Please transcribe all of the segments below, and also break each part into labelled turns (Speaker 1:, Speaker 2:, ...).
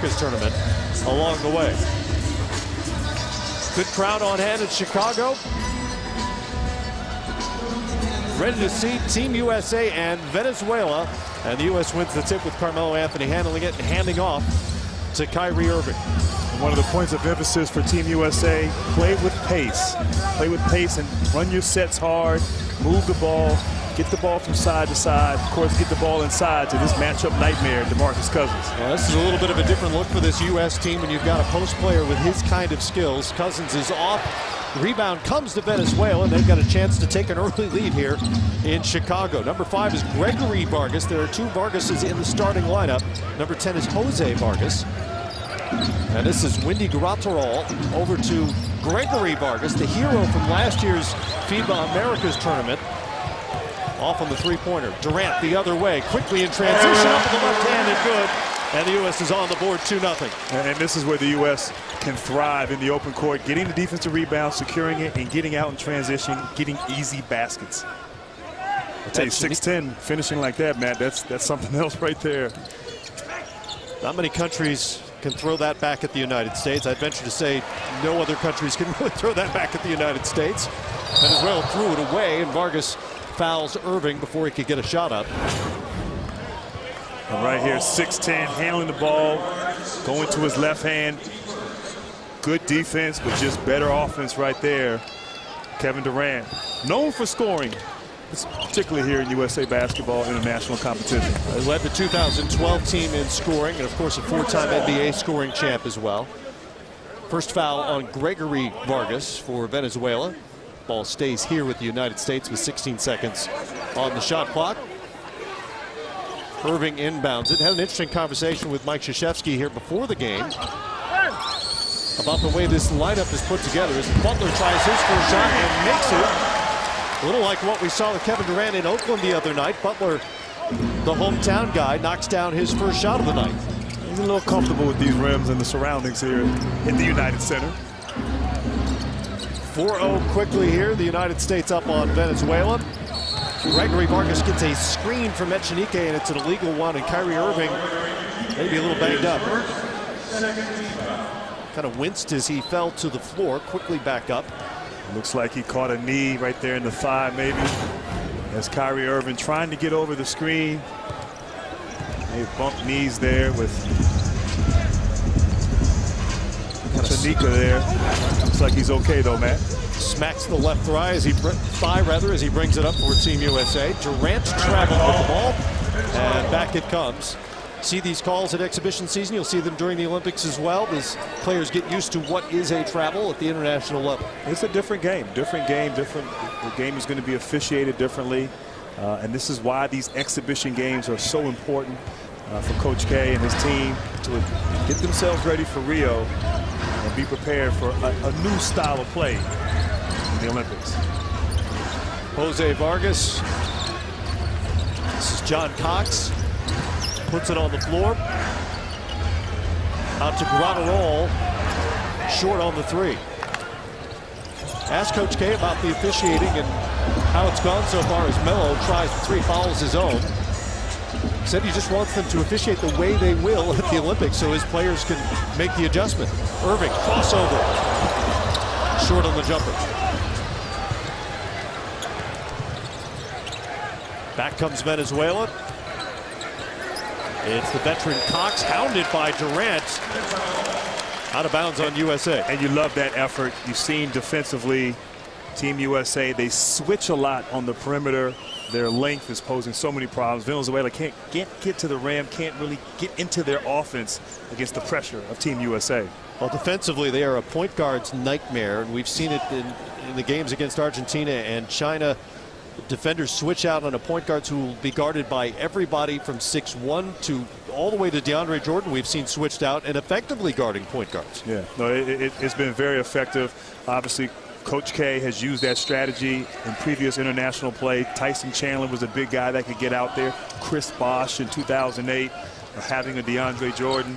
Speaker 1: Americas tournament along the way. Good crowd on hand in Chicago. Ready to see Team USA and Venezuela. And the U.S. wins the tip with Carmelo Anthony handling it and handing off to Kyrie Irving.
Speaker 2: One of the points of emphasis for Team USA, play with pace. Play with pace and run your sets hard, move the ball, get the ball from side to side. Of course, get the ball inside to this matchup nightmare, DeMarcus Cousins.
Speaker 1: Well, this is a little bit of a different look for this U.S. team when you've got a post player with his kind of skills. Cousins is off. Rebound comes to Venezuela, and they've got a chance to take an early lead here in Chicago. Number 5 is Gregory Vargas. There are 2 Vargases in the starting lineup. Number 10 is Jose Vargas. And this is Windy Graterol over to Gregory Vargas, the hero from last year's FIBA Americas tournament. Off on the three-pointer. Durant the other way, quickly in transition, up with the left hand and good. And the U.S. is on the board 2-0.
Speaker 2: And this is where the U.S. can thrive in the open court, getting the defensive rebound, securing it, and getting out in transition, getting easy baskets. I'll tell you, 6'10", finishing like that, Matt, that's something else right there.
Speaker 1: Not many countries can throw that back at the United States. I'd venture to say no other countries can really throw that back at the United States. Venezuela threw it away, and Vargas fouls Irving before he could get a shot up.
Speaker 2: And right here, 6'10", handling the ball, going to his left hand. Good defense, but just better offense right there. Kevin Durant, known for scoring, particularly here in USA basketball international competition.
Speaker 1: He led the 2012 team in scoring, and of course a 4-time NBA scoring champ as well. First foul on Gregory Vargas for Venezuela. Ball stays here with the United States with 16 seconds on the shot clock. Irving inbounds it. Had an interesting conversation with Mike Krzyzewski here before the game about the way this lineup is put together. As Butler tries his first shot and makes it. A little like what we saw with Kevin Durant in Oakland the other night. Butler, the hometown guy, knocks down his first shot of the night.
Speaker 2: He's a little comfortable with these rims and the surroundings here in the United Center.
Speaker 1: 4-0 quickly here. The United States up on Venezuela. Gregory Vargas gets a screen from Echenique, and it's an illegal one, and Kyrie Irving maybe a little banged up. Kind of winced as he fell to the floor, quickly back up.
Speaker 2: Looks like he caught a knee right there in the thigh, maybe. As Kyrie Irving trying to get over the screen. They bumped knees there with Echenique there. Looks like he's okay though, Matt.
Speaker 1: Smacks the left thigh as he brings it up for Team USA. Durant traveled with the ball, and back it comes. See these calls at exhibition season. You'll see them during the Olympics as well. These players get used to what is a travel at the international level.
Speaker 2: It's a different game. The game is going to be officiated differently, and this is why these exhibition games are so important for Coach K and his team to get themselves ready for Rio and be prepared for a new style of play in the Olympics.
Speaker 1: Jose Vargas. This is John Cox. Puts it on the floor. Out to Graterol. Short on the 3. Ask Coach K about the officiating and how it's gone so far as Melo tries 3 fouls his own. Said he just wants them to officiate the way they will at the Olympics so his players can make the adjustment. Irving, crossover. Short on the jumper. Back comes Venezuela. It's the veteran Cox, hounded by Durant. Out of bounds on USA.
Speaker 2: And you love that effort. You've seen defensively, Team USA, they switch a lot on the perimeter. Their length is posing so many problems. Venezuela can't get to the rim, can't really get into their offense against the pressure of Team USA.
Speaker 1: Well, defensively, they are a point guard's nightmare, and we've seen it in the games against Argentina and China. Defenders switch out on a point guards who will be guarded by everybody from 6'1" to all the way to DeAndre Jordan. We've seen switched out and effectively guarding point guards.
Speaker 2: Yeah, no, it's been very effective. Obviously, Coach K has used that strategy in previous international play. Tyson Chandler was a big guy that could get out there. Chris Bosh in 2008, having a DeAndre Jordan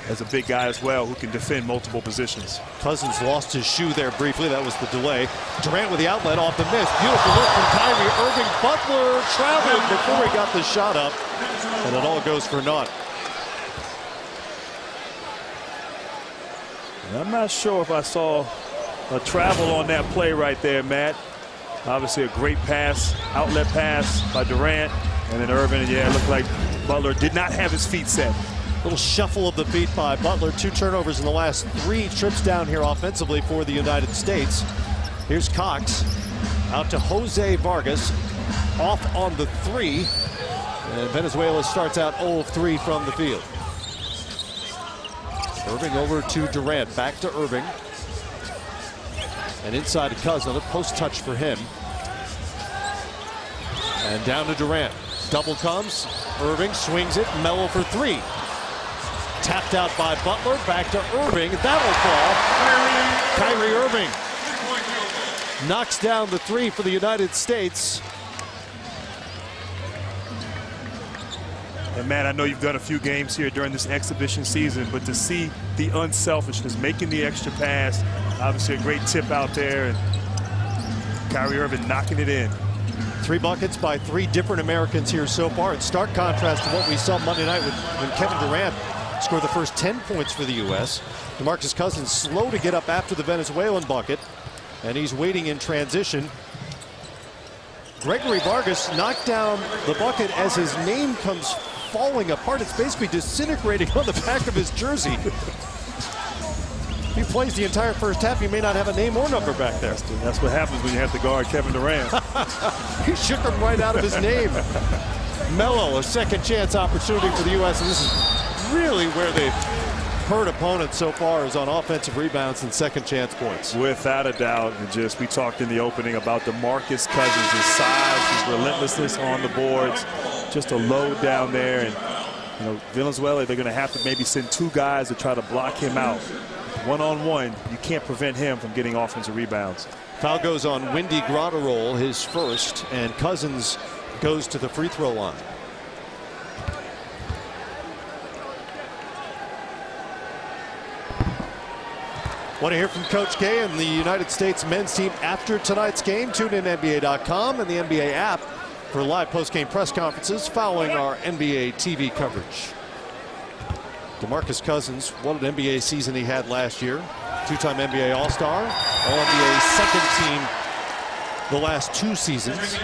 Speaker 2: as a big guy as well who can defend multiple positions.
Speaker 1: Cousins lost his shoe there briefly. That was the delay. Durant with the outlet off the miss. Beautiful look from Kyrie Irving. Butler traveled before he got the shot up, and it all goes for naught.
Speaker 2: And I'm not sure if I saw a travel on that play right there, Matt. Obviously a great pass, outlet pass by Durant. And then Irving, yeah, it looked like Butler did not have his feet set.
Speaker 1: Little shuffle of the feet by Butler. 2 turnovers in the last 3 trips down here offensively for the United States. Here's Cox out to Jose Vargas. Off on the 3. And Venezuela starts out 0 of 3 from the field. Irving over to Durant. Back to Irving. And inside to Cousins. Another post touch for him. And down to Durant. Double comes. Irving swings it. Melo for 3. Tapped out by Butler. Back to Irving. That'll fall. Kyrie Irving knocks down the 3 for the United States.
Speaker 2: And Matt, I know you've done a few games here during this exhibition season, but to see the unselfishness, making the extra pass, obviously a great tip out there, and Kyrie Irving knocking it in.
Speaker 1: 3 buckets by 3 different Americans here so far. In stark contrast to what we saw Monday night when Kevin Durant scored the first 10 points for the U.S. DeMarcus Cousins slow to get up after the Venezuelan bucket, and he's waiting in transition. Gregory Vargas knocked down the bucket as his name comes falling apart. It's basically disintegrating on the back of his jersey. If he plays the entire first half, he may not have a name or number back there.
Speaker 2: That's what happens when you have to guard Kevin Durant.
Speaker 1: He shook him right out of his name. Melo, a second chance opportunity for the U.S. And this is really where they've hurt opponents so far, is on offensive rebounds and second chance points.
Speaker 2: Without a doubt. And we talked in the opening about DeMarcus Cousins, his size, his relentlessness on the boards, just a load down there. And you know, Venezuela, they're going to have to maybe send 2 guys to try to block him out. One-on-one, you can't prevent him from getting offensive rebounds.
Speaker 1: Foul goes on Windy Grotterol, his first, and Cousins goes to the free throw line. Want to hear from Coach K and the United States men's team after tonight's game? Tune in NBA.com and the NBA app for live post-game press conferences following our NBA TV coverage. DeMarcus Cousins, what an NBA season he had last year. 2-time NBA All-Star, All-NBA second team the last 2 seasons.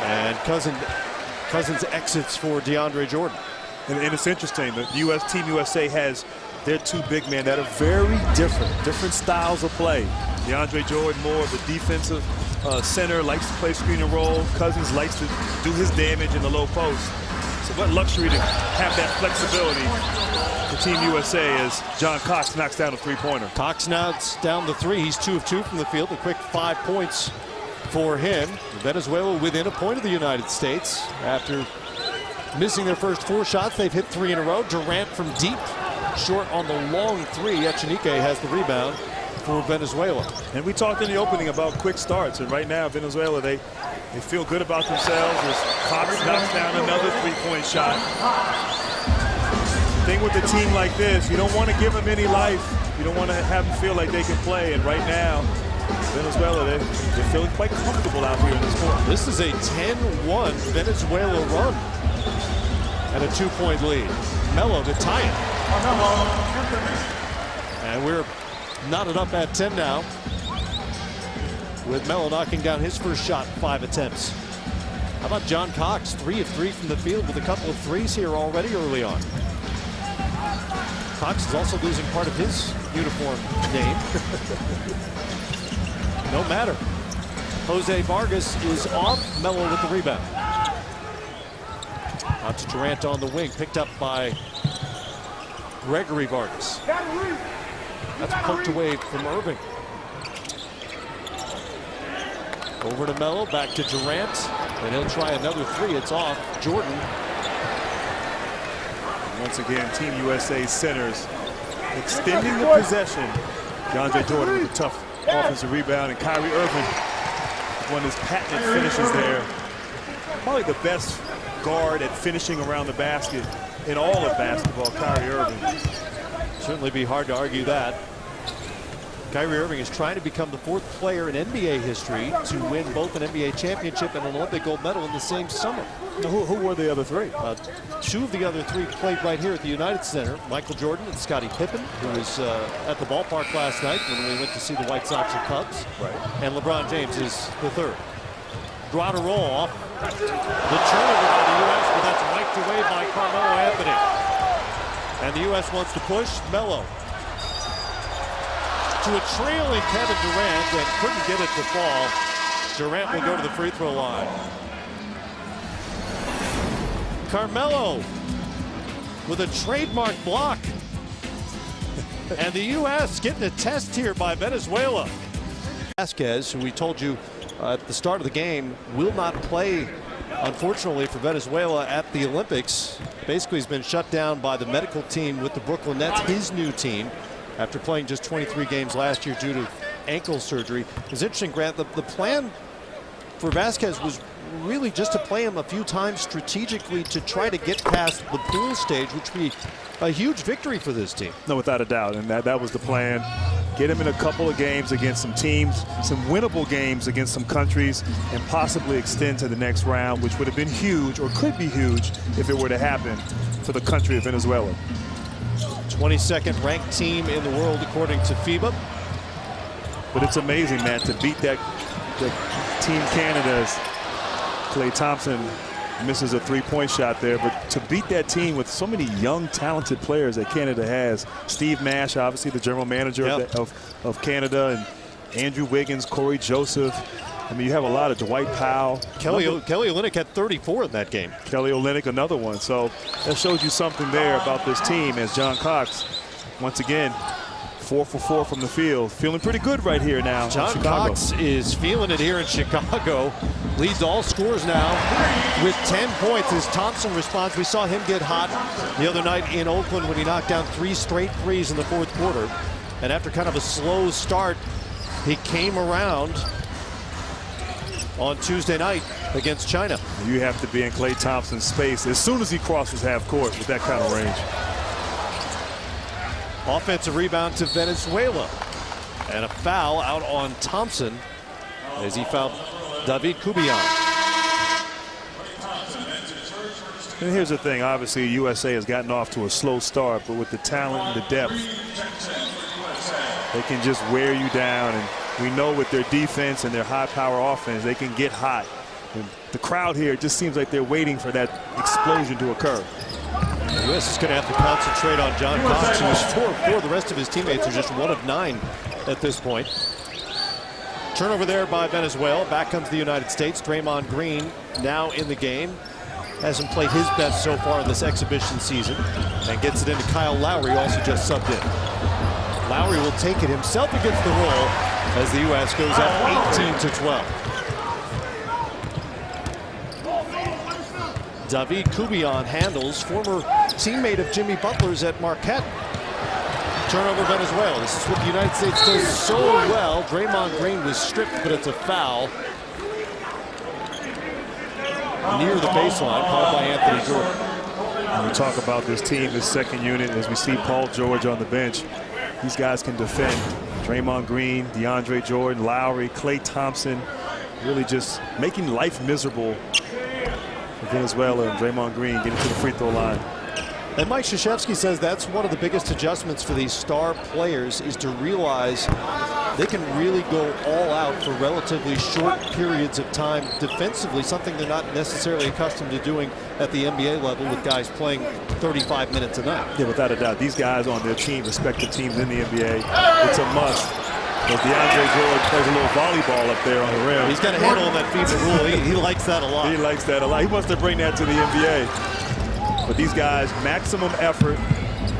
Speaker 1: And Cousins exits for DeAndre Jordan.
Speaker 2: And it's interesting, the U.S. Team USA has their 2 big men that are very different styles of play. DeAndre Jordan, more of the defensive center, likes to play screen and roll. Cousins likes to do his damage in the low post. So what luxury to have that flexibility for Team USA as John Cox knocks down a 3-pointer.
Speaker 1: Cox knocks down the 3. He's 2 of 2 from the field. A quick 5 points for him. Venezuela within a point of the United States. After missing their first 4 shots, they've hit 3 in a row. Durant from deep, short on the long 3. Echenique has the rebound for Venezuela.
Speaker 2: And we talked in the opening about quick starts, and right now Venezuela, they feel good about themselves as Cox knocks down another 3-point shot. The thing with a team like this, you don't want to give them any life. You don't want to have them feel like they can play, and right now Venezuela, they're feeling quite comfortable out here in this court.
Speaker 1: This is a 10-1 Venezuela run and a 2-point lead. Melo to tie it. And we're knotted up at 10 now, with Melo knocking down his first shot in 5 attempts. How about John Cox? 3 of 3 from the field with a couple of threes here already early on. Cox is also losing part of his uniform name. No matter. Jose Vargas is off. Melo with the rebound. Out to Durant on the wing, picked up by Gregory Vargas. That's poked away from Irving. Over to Melo, back to Durant, and he'll try another 3. It's off. Jordan.
Speaker 2: Once again, Team USA centers extending the possession. DeAndre Jordan with a tough offensive rebound, and Kyrie Irving, one of his patented finishes there. Probably the best guard at finishing around the basket in all of basketball, Kyrie Irving.
Speaker 1: Certainly be hard to argue that. Kyrie Irving is trying to become the 4th player in NBA history to win both an NBA championship and an Olympic gold medal in the same summer.
Speaker 2: Who were the other 3?
Speaker 1: 2 of the other 3 played right here at the United Center. Michael Jordan and Scottie Pippen, who was at the ballpark last night when we went to see the White Sox and Cubs.
Speaker 2: Right.
Speaker 1: And LeBron James is the 3rd. Draw to roll off the turnover by the U.S., but that's wiped away by Carmelo Anthony. And the U.S. wants to push Melo to a trailing Kevin Durant and couldn't get it to fall. Durant will go to the free throw line. Carmelo with a trademark block. And the U.S. getting a test here by Venezuela. Vasquez, who we told you at the start of the game, will not play, unfortunately, for Venezuela at the Olympics. Basically, he's been shut down by the medical team with the Brooklyn Nets, his new team, after playing just 23 games last year due to ankle surgery. It's interesting, Grant, the plan for Vasquez was really just to play him a few times strategically to try to get past the pool stage, which would be a huge victory for this team.
Speaker 2: No, without a doubt, and that was the plan. Get him in a couple of games against some teams, some winnable games against some countries, and possibly extend to the next round, which would have been huge, or could be huge, if it were to happen for the country of Venezuela.
Speaker 1: 22nd ranked team in the world according to FIBA.
Speaker 2: But it's amazing, man, to beat that Team Canada's Klay Thompson misses a three-point shot there, but to beat that team with so many young, talented players that Canada has. Steve Nash, obviously the general manager of Canada, and Andrew Wiggins, Corey Joseph. I mean, you have a lot of Dwight Powell.
Speaker 1: Kelly Olynyk had 34 in that game.
Speaker 2: Kelly Olynyk, another one. So that shows you something there about this team, as John Cox, once again, 4 for 4 from the field. Feeling pretty good right here now.
Speaker 1: John Cox is feeling it here in Chicago. Leads all scorers now with 10 points as Thompson responds. We saw him get hot the other night in Oakland when he knocked down 3 straight threes in the 4th quarter. And after kind of a slow start, he came around on Tuesday night against China.
Speaker 2: You have to be in Klay Thompson's space as soon as he crosses half court with that kind of range.
Speaker 1: Offensive rebound to Venezuela. And a foul out on Thompson as he fouled David Kubian.
Speaker 2: And here's the thing, obviously USA has gotten off to a slow start, but with the talent and the depth, they can just wear you down. And we know with their defense and their high-power offense, they can get hot. And the crowd here, it just seems like they're waiting for that explosion to occur.
Speaker 1: The U.S. is going to have to concentrate on John Cox, who is 4 of 4. The rest of his teammates are just 1 of 9 at this point. Turnover there by Venezuela. Back comes the United States. Draymond Green now in the game. Hasn't played his best so far in this exhibition season. And gets it into Kyle Lowry, also just subbed in. Lowry will take it himself against the roll as the U.S. goes up 18-12. David Kubian handles, former teammate of Jimmy Butler's at Marquette. Turnover Venezuela. This is what the United States does so well. Draymond Green was stripped, but it's a foul near the baseline, called by Anthony Jordan.
Speaker 2: When we talk about this team, this second unit, as we see Paul George on the bench, these guys can defend. Draymond Green, DeAndre Jordan, Lowry, Klay Thompson, really just making life miserable for Venezuela. And Draymond Green getting to the free throw line.
Speaker 1: And Mike Krzyzewski says that's one of the biggest adjustments for these star players, is to realize they can really go all out for relatively short periods of time defensively, something they're not necessarily accustomed to doing at the NBA level with guys playing 35 minutes a night.
Speaker 2: Yeah, without a doubt. These guys on their team, respective teams in the NBA, it's a must. As DeAndre Jordan plays a little volleyball up there on the rim.
Speaker 1: He's got a handle on that FIBA rule. He likes that a lot.
Speaker 2: He likes that a lot. He wants to bring that to the NBA. But these guys, maximum effort.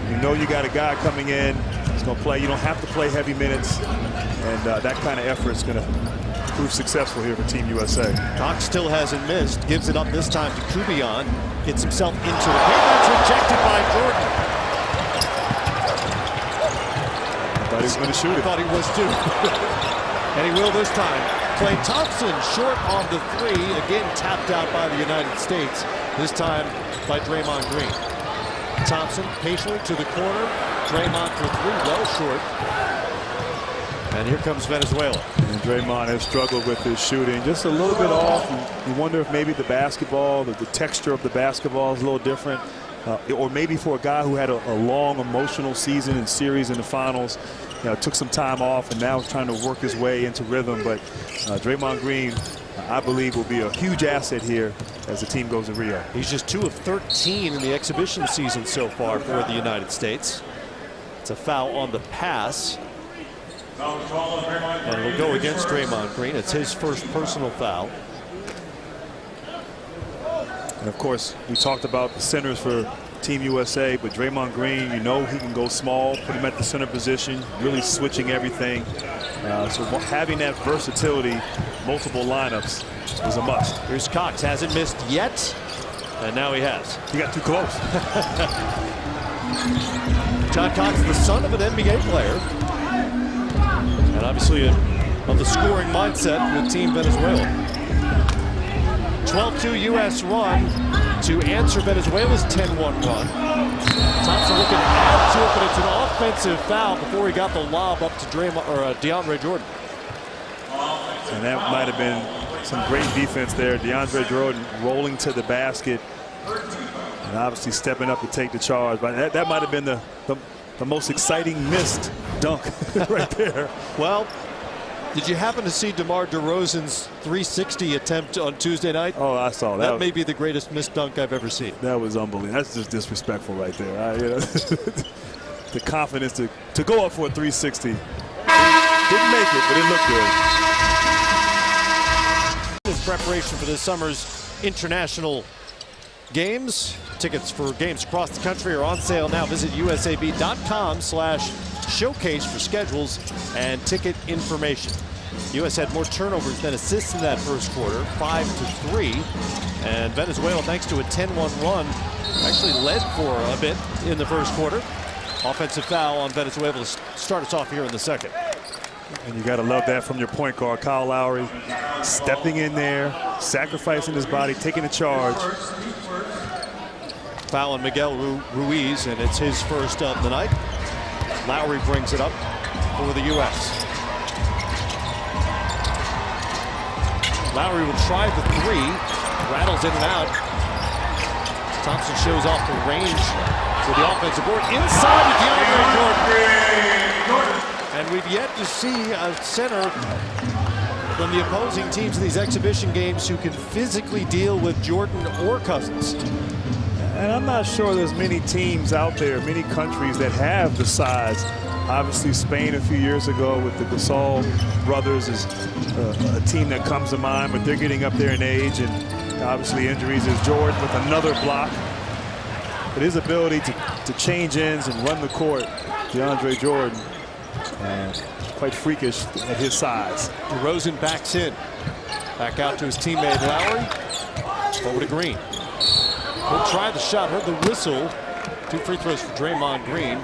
Speaker 2: You know you got a guy coming in. He's going to play. You don't have to play heavy minutes. And that kind of effort is going to prove successful here for Team USA.
Speaker 1: Cox still hasn't missed. Gives it up this time to Kubian. Gets himself into the paint. That's rejected by Jordan.
Speaker 2: Thought he was going to shoot it.
Speaker 1: Thought he was too. And he will this time. Klay Thompson short on the 3. Again tapped out by the United States. This time by Draymond Green. Thompson patiently to the corner. Draymond for 3, well short. And here comes Venezuela.
Speaker 2: And Draymond has struggled with his shooting, just a little bit off. You wonder if maybe the basketball, the texture of the basketball is a little different. Or maybe for a guy who had a long emotional season and series in the finals, took some time off and now is trying to work his way into rhythm. But Draymond Green, I believe, will be a huge asset here as the team goes to Rio.
Speaker 1: He's just 2 of 13 in the exhibition season so far for the United States. It's a foul on the pass. And it'll go against Draymond Green. It's his first personal foul.
Speaker 2: And of course, we talked about the centers for Team USA, but Draymond Green, he can go small, put him at the center position, really switching everything. So having that versatility, multiple lineups, is a must.
Speaker 1: Here's Cox, hasn't missed yet, and now he has.
Speaker 2: He got too close.
Speaker 1: John Cox, the son of an NBA player, and obviously of the scoring mindset with Team Venezuela. 12-2 U.S. run to answer Venezuela's 10-1 run. Thompson looking to add to it, but it's an offensive foul before he got the lob up to DeAndre Jordan.
Speaker 2: And that might have been some great defense there. DeAndre Jordan rolling to the basket and obviously stepping up to take the charge. But that might have been the most exciting missed dunk right there.
Speaker 1: Well, did you happen to see DeMar DeRozan's 360 attempt on Tuesday night?
Speaker 2: Oh, I saw that.
Speaker 1: That may be the greatest missed dunk I've ever seen.
Speaker 2: That was unbelievable. That's just disrespectful right there. The confidence to go up for a 360. Didn't make it, but it looked good.
Speaker 1: In preparation for this summer's international games, tickets for games across the country are on sale now. Visit usab.com/showcase for schedules and ticket information. U.S. had more turnovers than assists in that first quarter, 5-3. And Venezuela, thanks to a 10-1 run, actually led for a bit in the first quarter. Offensive foul on Venezuela to start us off here in the second.
Speaker 2: And you got to love that from your point guard, Kyle Lowry, stepping in there, sacrificing his body, taking a charge.
Speaker 1: Foul on Miguel Ruiz, and it's his first of the night. Lowry brings it up for the U.S. Lowry will try the 3, rattles in and out. Thompson shows off the range with the offensive board inside to DeAndre Jordan. And we've yet to see a center from the opposing teams in these exhibition games who can physically deal with Jordan or Cousins.
Speaker 2: And I'm not sure there's many teams out there, many countries that have the size. Obviously, Spain a few years ago with the Gasol brothers is a team that comes to mind, but they're getting up there in age, and obviously injuries is Jordan with another block. But his ability to change ends and run the court, DeAndre Jordan, quite freakish at his size.
Speaker 1: DeRozan backs in. Back out to his teammate Lowry. Over to Green. He'll try the shot, heard the whistle. 2 free throws for Draymond Green.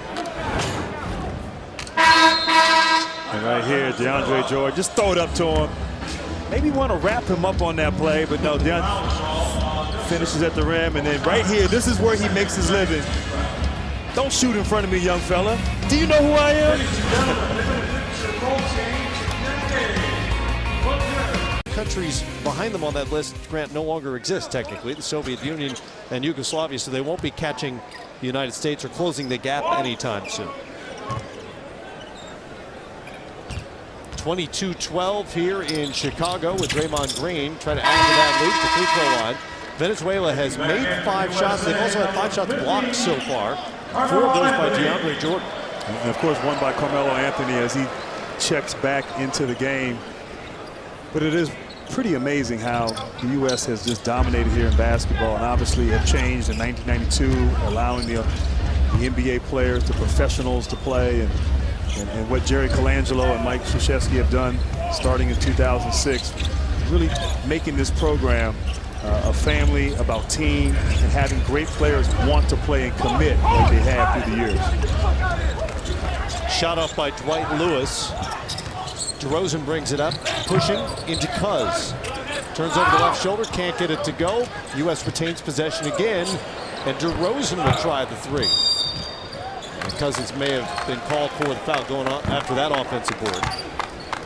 Speaker 2: And right here, DeAndre Jordan, just throw it up to him. Maybe want to wrap him up on that play, but no, DeAndre finishes at the rim. And then right here, this is where he makes his living. Don't shoot in front of me, young fella. Do you know who I am?
Speaker 1: Countries behind them on that list, Grant, no longer exist technically, the Soviet Union and Yugoslavia, so they won't be catching the United States or closing the gap anytime soon. 22-12 here in Chicago with Draymond Green trying to add to that lead, the free throw line. Venezuela has made 5 shots. They've also had 5 shots blocked so far. 4 of those by DeAndre Jordan.
Speaker 2: And of course, one by Carmelo Anthony as he checks back into the game. But it is pretty amazing how the U.S. has just dominated here in basketball, and obviously have changed in 1992, allowing the NBA players, the professionals to play, and what Jerry Colangelo and Mike Krzyzewski have done starting in 2006, really making this program a family, about team, and having great players want to play and commit like they have through the years.
Speaker 1: Shot off by Dwight Lewis. DeRozan brings it up, pushing into Cuz. Turns over the left shoulder, can't get it to go. U.S. retains possession again, and DeRozan will try the 3. And Cousins may have been called for the foul going on after that offensive board.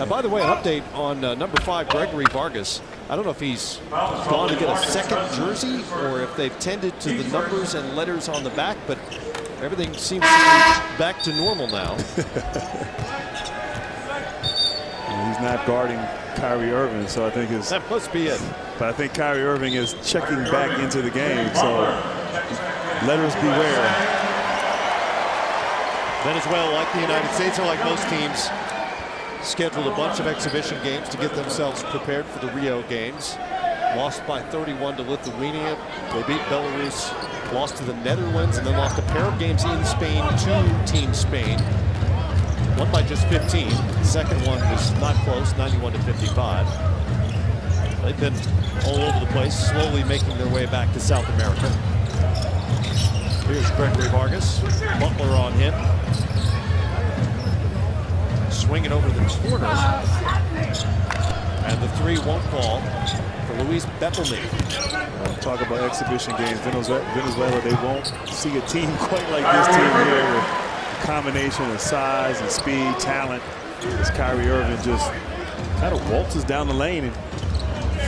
Speaker 1: By the way, an update on number 5, Gregory Vargas. I don't know if he's gone to get a second jersey or if they've tended to the numbers and letters on the back, but everything seems to be back to normal now.
Speaker 2: He's not guarding Kyrie Irving, so I think
Speaker 1: that must be it.
Speaker 2: But I think Kyrie Irving is checking back into the game, so let us beware.
Speaker 1: Venezuela, like the United States, or like most teams, scheduled a bunch of exhibition games to get themselves prepared for the Rio Games. Lost by 31 to Lithuania. They beat Belarus, lost to the Netherlands, and then lost a pair of games in Spain to Team Spain. Won by just 15. The second one was not close, 91 to 55. They've been all over the place, slowly making their way back to South America. Here's Gregory Vargas. Butler on him. Swinging over the corner. And the three won't fall for Luis Betelme.
Speaker 2: Talk about exhibition games. Venezuela, they won't see a team quite like this team here with a combination of size and speed, talent. As Kyrie Irving just kind of waltzes down the lane and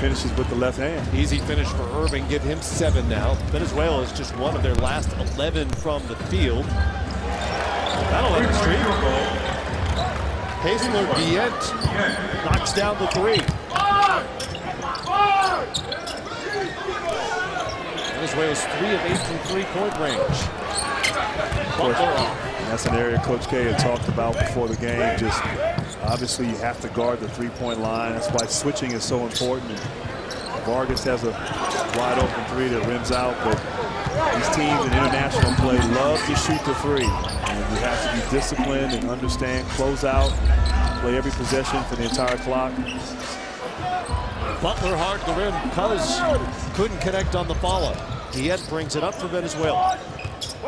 Speaker 2: finishes with the left hand.
Speaker 1: Easy finish for Irving. Give him 7 now. Venezuela is just one of their last 11 from the field. That'll end the streak. Hazel Guillet knocks down the 3. Venezuela's 3 of 8 from 3-point range.
Speaker 2: That's an area Coach K had talked about before the game. Just obviously you have to guard the 3-point line. That's why switching is so important. Vargas has a wide open 3 that rims out, but these teams in international play love to shoot the 3. And you have to be disciplined and understand, close out, play every possession for the entire clock.
Speaker 1: Butler hard to rim because couldn't connect on the follow. Guillet brings it up for Venezuela.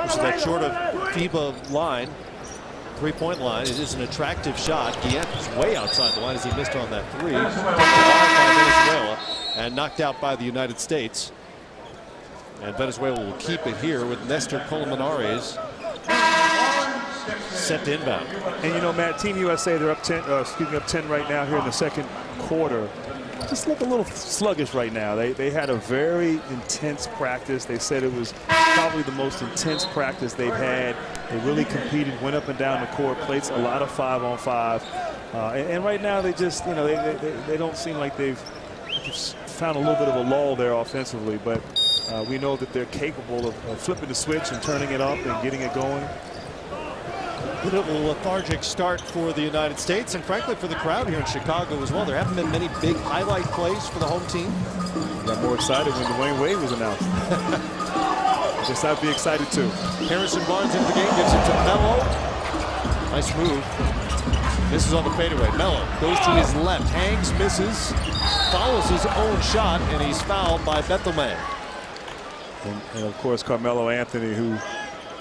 Speaker 1: So that short of FIBA line, 3-point line, it is an attractive shot. Guillet is way outside the line as he missed on that 3. By Venezuela and knocked out by the United States. And Venezuela will keep it here with Nestor Colmenares set to inbound.
Speaker 2: And you know, Matt, Team USA, they're up 10. Up 10 right now here in the second quarter. Just look a little sluggish right now. They had a very intense practice. They said it was probably the most intense practice they've had. They really competed, went up and down the court, played a lot of 5-on-5. And right now they just, you know, they don't seem like they've found a little bit of a lull there offensively. But we know that they're capable of flipping the switch and turning it up and getting it going.
Speaker 1: A little lethargic start for the United States and frankly for the crowd here in Chicago as well. There haven't been many big highlight plays for the home team.
Speaker 2: Got more excited when Dwayne Wade was announced. I guess I'd be excited too.
Speaker 1: Harrison Barnes into the game, gives it to Melo. Nice move. Misses on the fadeaway. Melo goes to his left, hangs, misses, follows his own shot, and he's fouled by Betelme.
Speaker 2: And of course, Carmelo Anthony, who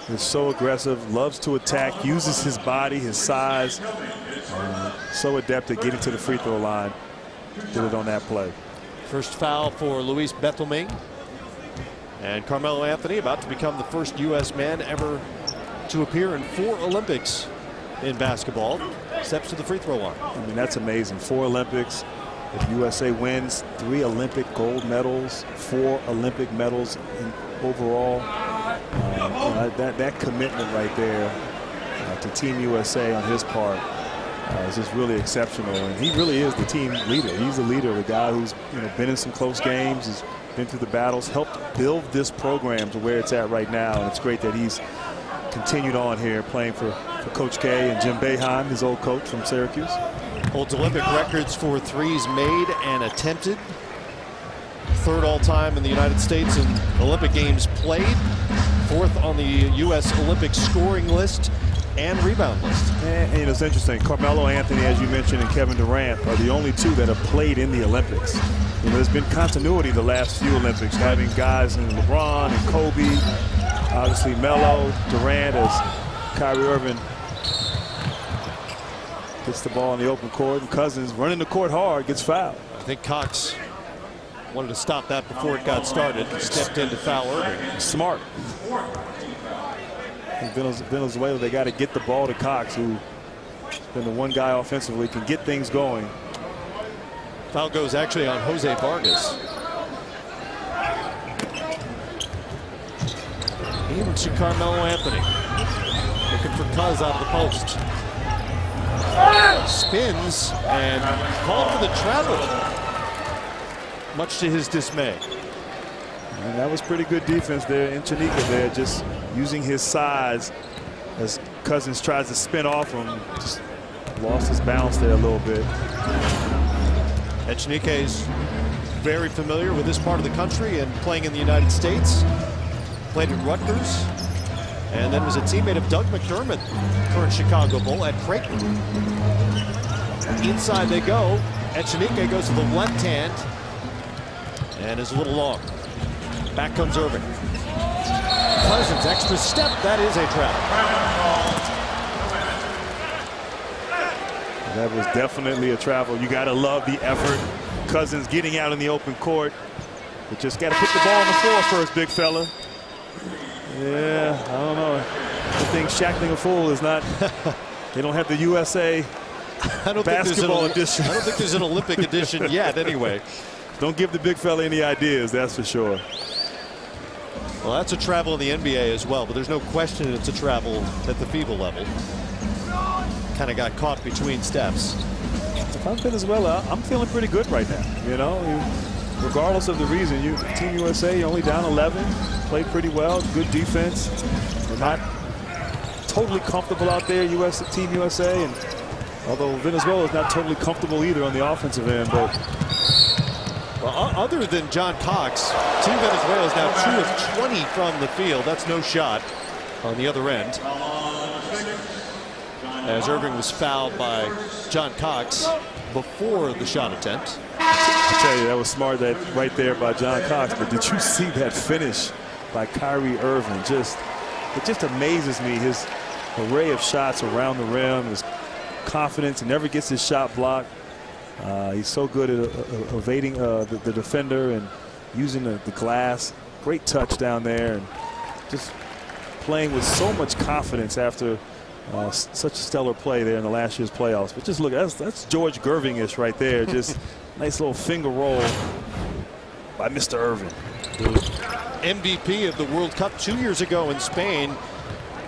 Speaker 2: is so aggressive, loves to attack, uses his body, his size, so adept at getting to the free throw line. Did it on that play.
Speaker 1: First foul for Luis Betelme. And Carmelo Anthony about to become the first U.S. man ever to appear in 4 Olympics in basketball. Steps to the free throw line.
Speaker 2: I mean, that's amazing. 4 Olympics. If USA wins, 3 Olympic gold medals, 4 Olympic medals overall. That commitment right there to Team USA on his part is just really exceptional, and he really is the team leader. He's the leader, the guy who's been in some close games, has been through the battles, helped build this program to where it's at right now, and it's great that he's continued on here playing for Coach K and Jim Boeheim, his old coach from Syracuse.
Speaker 1: Holds Olympic records for threes made and attempted. 3rd all-time in the United States in Olympic games played. 4th on the U.S. Olympic scoring list and rebound list.
Speaker 2: And it's interesting. Carmelo Anthony, as you mentioned, and Kevin Durant are the only 2 that have played in the Olympics. There's been continuity the last few Olympics, having guys in LeBron and Kobe, obviously Melo, Durant, as Kyrie Irving gets the ball in the open court, and Cousins running the court hard, gets fouled.
Speaker 1: I think Cox wanted to stop that before it got started. Stepped in to foul Irving.
Speaker 2: Smart. In Venezuela, they got to get the ball to Cox, who been the one guy offensively can get things going.
Speaker 1: Foul goes actually on Jose Vargas. Even to Carmelo Anthony. Looking for Cuz out of the post. Spins and called for the travel. Much to his dismay.
Speaker 2: And that was pretty good defense there. Echenique there just using his size as Cousins tries to spin off him. Just lost his balance there a little bit.
Speaker 1: Echenique is very familiar with this part of the country and playing in the United States. Played at Rutgers and then was a teammate of Doug McDermott, current Chicago Bull, at Creighton. Inside they go. Echenique goes to the left hand and is a little long. Back comes Irving. Cousins, extra step. That is a trap.
Speaker 2: That was definitely a travel. You got to love the effort. Cousins getting out in the open court. But just got to put the ball on the floor first, big fella. Yeah, I don't know. I think shackling a fool is not. They don't have the USA basketball edition.
Speaker 1: I don't think there's an Olympic edition yet, anyway.
Speaker 2: Don't give the big fella any ideas, that's for sure.
Speaker 1: Well, that's a travel in the NBA as well, but there's no question it's a travel at the FIBA level. Kind of got caught between steps.
Speaker 2: If I'm Venezuela, I'm feeling pretty good right now. You know, regardless of the reason, Team USA, you're only down 11, played pretty well, good defense. They're not totally comfortable out there, Team USA, and although Venezuela is not totally comfortable either on the offensive end, but.
Speaker 1: Well, other than John Cox, Team Venezuela is now 2 of 20 from the field. That's no shot on the other end. As Irving was fouled by John Cox before the shot attempt.
Speaker 2: I tell you, that was smart right there by John Cox. But did you see that finish by Kyrie Irving? It just amazes me, his array of shots around the rim, his confidence. He never gets his shot blocked. He's so good at evading the defender and using the glass. Great touch down there, and just playing with so much confidence after such a stellar play there in the last year's playoffs. But just look, that's George Gerving-ish right there. Just nice little finger roll by Mr. Irving.
Speaker 1: MVP of the World Cup 2 years ago in Spain,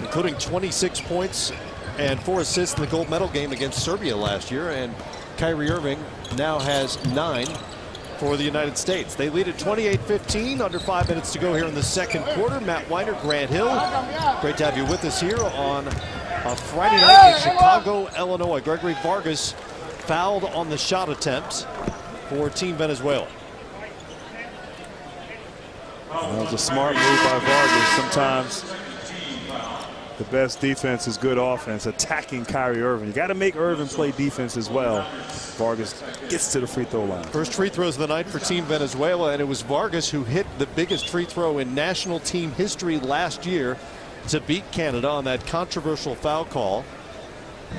Speaker 1: including 26 points and 4 assists in the gold medal game against Serbia last year. And Kyrie Irving now has 9 for the United States. They lead at 28-15, under 5 minutes to go here in the second quarter. Matt Weiner, Grant Hill, great to have you with us here on a Friday night in Chicago, Illinois. Gregory Vargas fouled on the shot attempt for Team Venezuela.
Speaker 2: That was a smart move by Vargas. Sometimes the best defense is good offense, attacking Kyrie Irving. You got to make Irving play defense as well. Vargas gets to the free throw line.
Speaker 1: First free throws of the night for Team Venezuela, and it was Vargas who hit the biggest free throw in national team history last year to beat Canada on that controversial foul call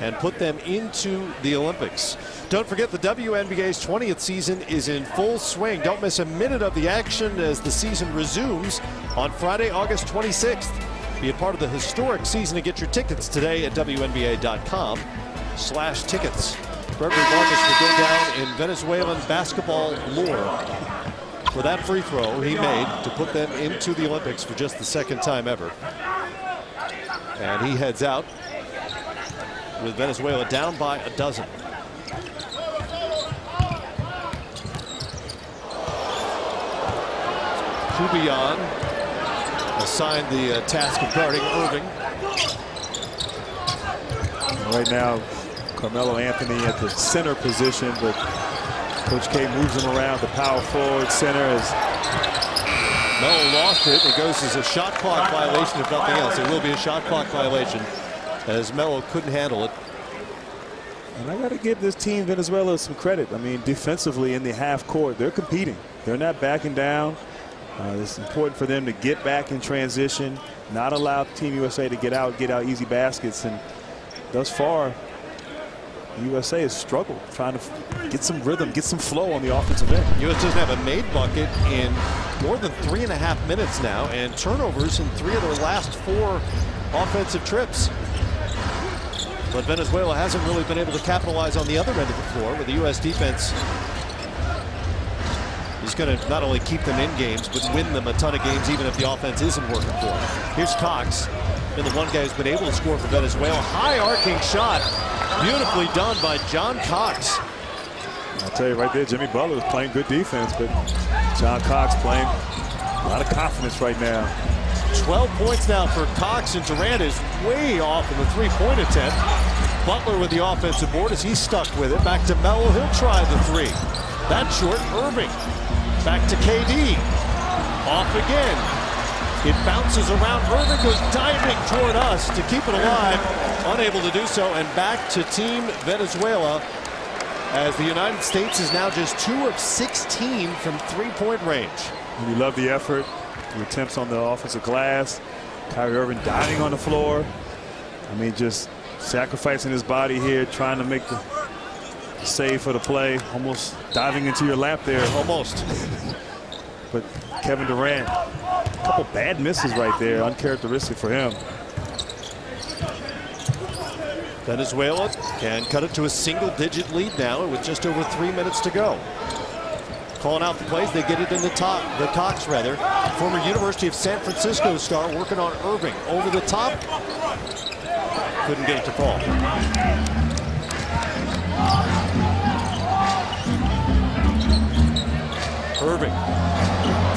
Speaker 1: and put them into the Olympics. Don't forget, the WNBA's 20th season is in full swing. Don't miss a minute of the action as the season resumes on Friday, August 26th. Be a part of the historic season and get your tickets today at WNBA.com/tickets. Gregory Vargas will go down in Venezuelan basketball lore for that free throw he made to put them into the Olympics for just the second time ever. And he heads out with Venezuela down by a dozen. Kubian assigned the task of guarding Irving.
Speaker 2: Right now, Carmelo Anthony at the center position, but Coach K moves him around the power forward center as
Speaker 1: Melo lost it. It goes as a shot clock violation, if nothing else. It will be a shot clock violation as Melo couldn't handle it.
Speaker 2: And I got to give this team Venezuela some credit. I mean, defensively in the half court, they're competing. They're not backing down. It's important for them to get back in transition, not allow Team USA to get out easy baskets. And thus far, USA has struggled trying to get some rhythm, get some flow on the offensive end.
Speaker 1: US doesn't have a made bucket in more than 3.5 minutes now, and turnovers in 3 of their last 4 offensive trips. But Venezuela hasn't really been able to capitalize on the other end of the floor, where the U.S. defense is going to not only keep them in games, but win them a ton of games, even if the offense isn't working for them. Here's Cox, and the one guy who's been able to score for Venezuela. High arcing shot, beautifully done by John Cox.
Speaker 2: I'll tell you right there, Jimmy Butler is playing good defense, but John Cox playing a lot of confidence right now.
Speaker 1: 12 points now for Cox, and Durant is way off in the three-point attempt. Butler with the offensive board as he's stuck with it. Back to Mello, he'll try the three. That's short. Irving back to KD. Off again. It bounces around. Irving goes diving toward us to keep it alive. Unable to do so, and back to Team Venezuela, as the United States is now just 2 of 16 from three-point range.
Speaker 2: And you love the effort, the attempts on the offensive glass. Kyrie Irving diving on the floor. I mean, just sacrificing his body here, trying to make the save for the play. Almost diving into your lap there.
Speaker 1: Almost.
Speaker 2: But Kevin Durant, a couple bad misses right there, uncharacteristic for him.
Speaker 1: Venezuela can cut it to a single-digit lead now with just over 3 minutes to go. Calling out the plays, they get it in the Cox rather. Former University of San Francisco star working on Irving. Over the top. Couldn't get it to fall. Irving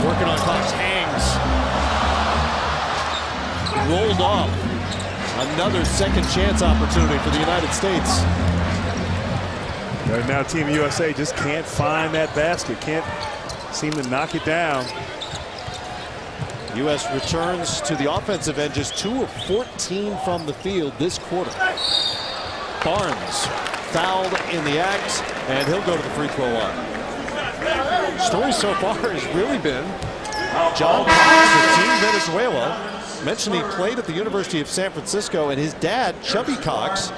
Speaker 1: working on Cox, hangs. Rolled off. Another second chance opportunity for the United States.
Speaker 2: Right now, Team USA just can't find that basket, can't seem to knock it down.
Speaker 1: U.S. returns to the offensive end, just 2 of 14 from the field this quarter. Barnes fouled in the act, and he'll go to the free throw line. Story so far has really been John Cox of Team Venezuela. Mentioned he played at the University of San Francisco, and his dad, Chubby Cox,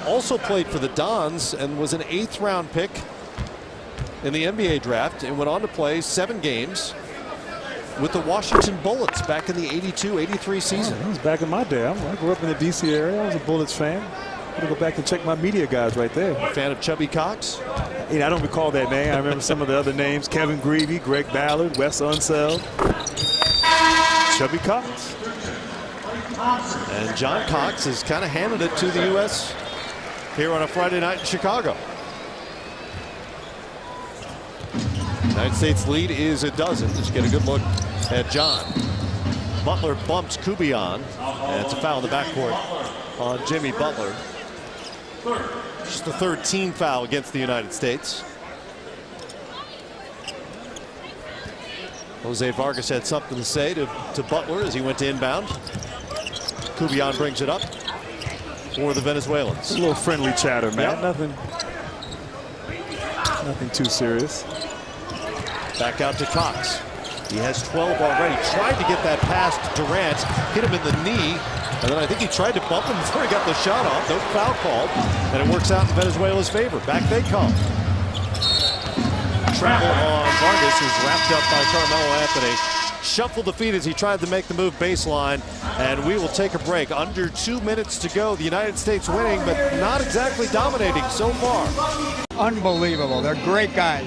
Speaker 1: also played for the Dons and was an 8th round pick in the NBA draft, and went on to play 7 games with the Washington Bullets back in the 82-83 season.
Speaker 2: That was back in my day. I grew up in the D.C. area. I was a Bullets fan. I'm going to go back and check my media guys right there.
Speaker 1: A fan of Chubby Cox?
Speaker 2: You know, I don't recall that name. I remember some of the other names. Kevin Greavy, Greg Ballard, Wes Unseld. Chubby Cox.
Speaker 1: And John Cox has kind of handed it to the U.S. here on a Friday night in Chicago. United States lead is a dozen. Let's get a good look at John. Butler bumps Kubion, and it's a foul in the backcourt on Jimmy Butler. Just the 3rd team foul against the United States. Jose Vargas had something to say to Butler as he went to inbound. Kubion brings it up for the Venezuelans.
Speaker 2: A little friendly chatter, man.
Speaker 1: Yep.
Speaker 2: Nothing too serious.
Speaker 1: Back out to Cox. He has 12 already. Tried to get that past Durant. Hit him in the knee. And then I think he tried to bump him before he got the shot off. No foul called. And it works out in Venezuela's favor. Back they come. Travel on Vargas, who's wrapped up by Carmelo Anthony. Shuffled the feet as he tried to make the move baseline. And we will take a break. Under 2 minutes to go. The United States winning, but not exactly dominating so far.
Speaker 3: Unbelievable. They're great guys.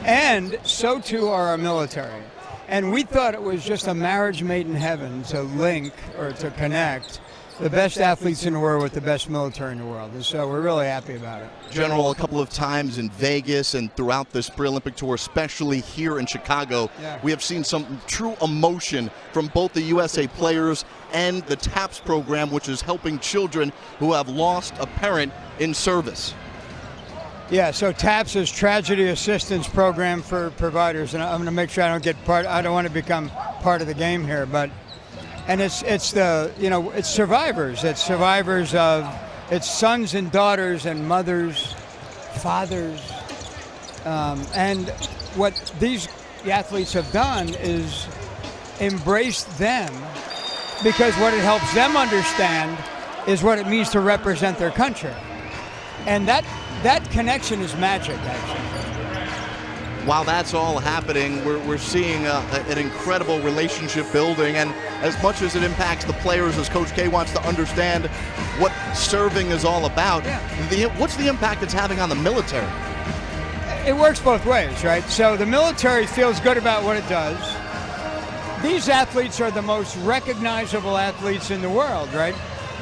Speaker 3: And so too are our military. And we thought it was just a marriage made in heaven to link or to connect the best athletes in the world with the best military in the world. And so we're really happy about it.
Speaker 4: General, a couple of times in Vegas and throughout this pre-Olympic tour, especially here in Chicago, we have seen some true emotion from both the USA players and the TAPS program, which is helping children who have lost a parent in service.
Speaker 3: Yeah, so TAPS is Tragedy Assistance Program for Providers, and I'm going to make sure I don't get part. I don't want to become part of the game here, but and it's the it's survivors. It's survivors of it's sons and daughters and mothers, fathers, and what these athletes have done is embrace them, because what it helps them understand is what it means to represent their country, and that connection is magic, actually.
Speaker 4: while that's all happening, we're seeing an incredible relationship building. And as much as it impacts the players, as Coach K wants to understand what serving is all about, what's the impact it's having on the military?
Speaker 3: It works both ways, right? So the military feels good about what it does. These athletes are the most recognizable athletes in the world, right?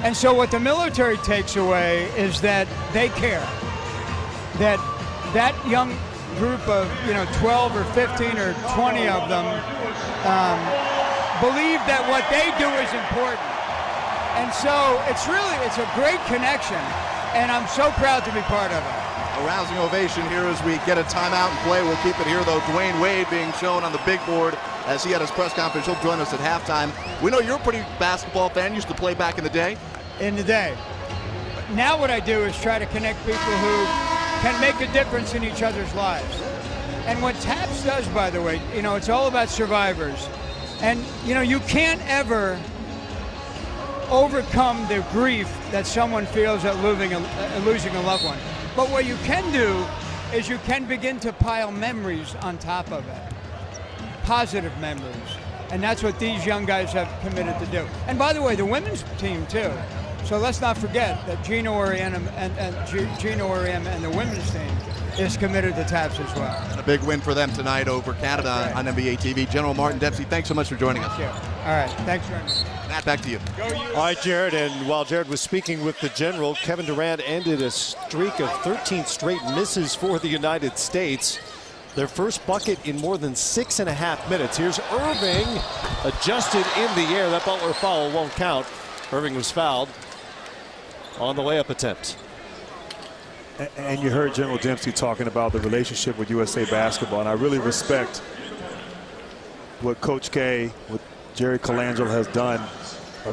Speaker 3: And so what the military takes away is that they care. That young group of 12 or 15 or 20 of them believe that what they do is important. And so it's a great connection, and I'm so proud to be part of it.
Speaker 4: A rousing ovation here as we get a timeout and play. We'll keep it here, though. Dwayne Wade being shown on the big board as he had his press conference. He'll join us at halftime. We know you're a pretty basketball fan. Used to play back in the day.
Speaker 3: Now what I do is try to connect people who can make a difference in each other's lives. And what TAPS does, by the way, it's all about survivors. And, you can't ever overcome the grief that someone feels at losing a loved one. But what you can do is you can begin to pile memories on top of it, positive memories. And that's what these young guys have committed to do. And by the way, the women's team too. So let's not forget that Gino Oriem and the women's team is committed to TAPS as well.
Speaker 4: And a big win for them tonight over Canada on NBA TV. General Martin Dempsey, thanks so much for joining us.
Speaker 3: Thank you. All right, thanks very much.
Speaker 4: Matt, back to you.
Speaker 1: All right, Jared, and while Jared was speaking with the general, Kevin Durant ended a streak of 13 straight misses for the United States. Their first bucket in more than 6.5 minutes. Here's Irving, adjusted in the air. That Butler foul won't count. Irving was fouled on the layup attempt.
Speaker 2: And you heard General Dempsey talking about the relationship with USA Basketball, and I really respect what Coach K, what Jerry Colangelo has done,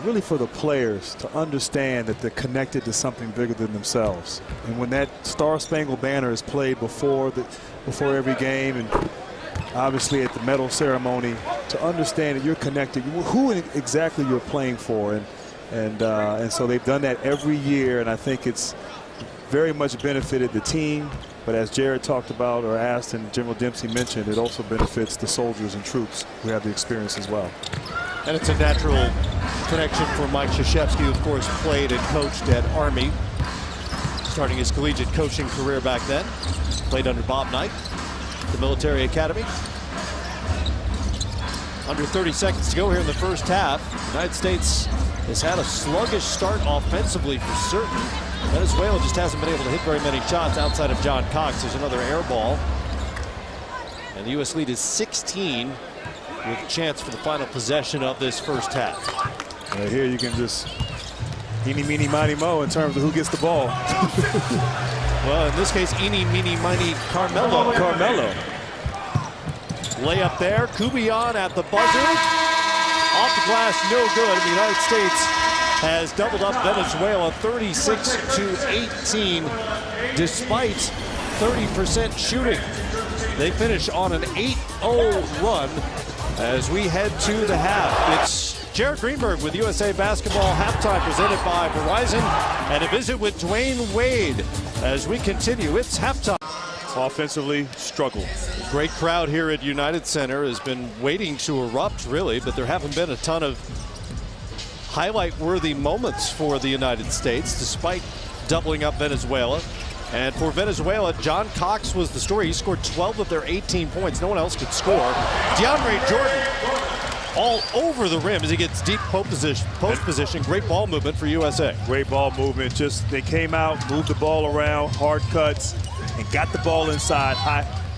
Speaker 2: really for the players to understand that they're connected to something bigger than themselves. And when that Star-Spangled Banner is played before every game, and obviously at the medal ceremony, to understand that you're connected, who exactly you're playing for, and so they've done that every year, and I think it's very much benefited the team. But as Jared talked about or asked and General Dempsey mentioned, it also benefits the soldiers and troops who have the experience as well.
Speaker 1: And it's a natural connection for Mike Krzyzewski, who of course played and coached at Army, starting his collegiate coaching career back then. Played under Bob Knight, the military academy. Under 30 seconds to go here in the first half. The United States has had a sluggish start offensively for certain. Venezuela just hasn't been able to hit very many shots outside of John Cox. There's another air ball. And the U.S. lead is 16 with a chance for the final possession of this first half.
Speaker 2: Here you can just eeny, meeny, miny, mo in terms of who gets the ball.
Speaker 1: Well, in this case, eeny, meeny, miny, Carmelo. Layup there. Kubion at the buzzer. Off the glass, no good. The United States has doubled up Venezuela 36-18 despite 30% shooting. They finish on an 8-0 run as we head to the half. It's Jared Greenberg with USA Basketball halftime presented by Verizon, and a visit with Dwayne Wade as we continue. It's halftime.
Speaker 2: Offensively, struggle.
Speaker 1: Great crowd here at United Center has been waiting to erupt, really, but there haven't been a ton of highlight-worthy moments for the United States, despite doubling up Venezuela. And for Venezuela, John Cox was the story. He scored 12 of their 18 points. No one else could score. DeAndre Jordan all over the rim as he gets deep post position. Great ball movement for USA.
Speaker 2: Great ball movement. Just they came out, moved the ball around, hard cuts, and got the ball inside.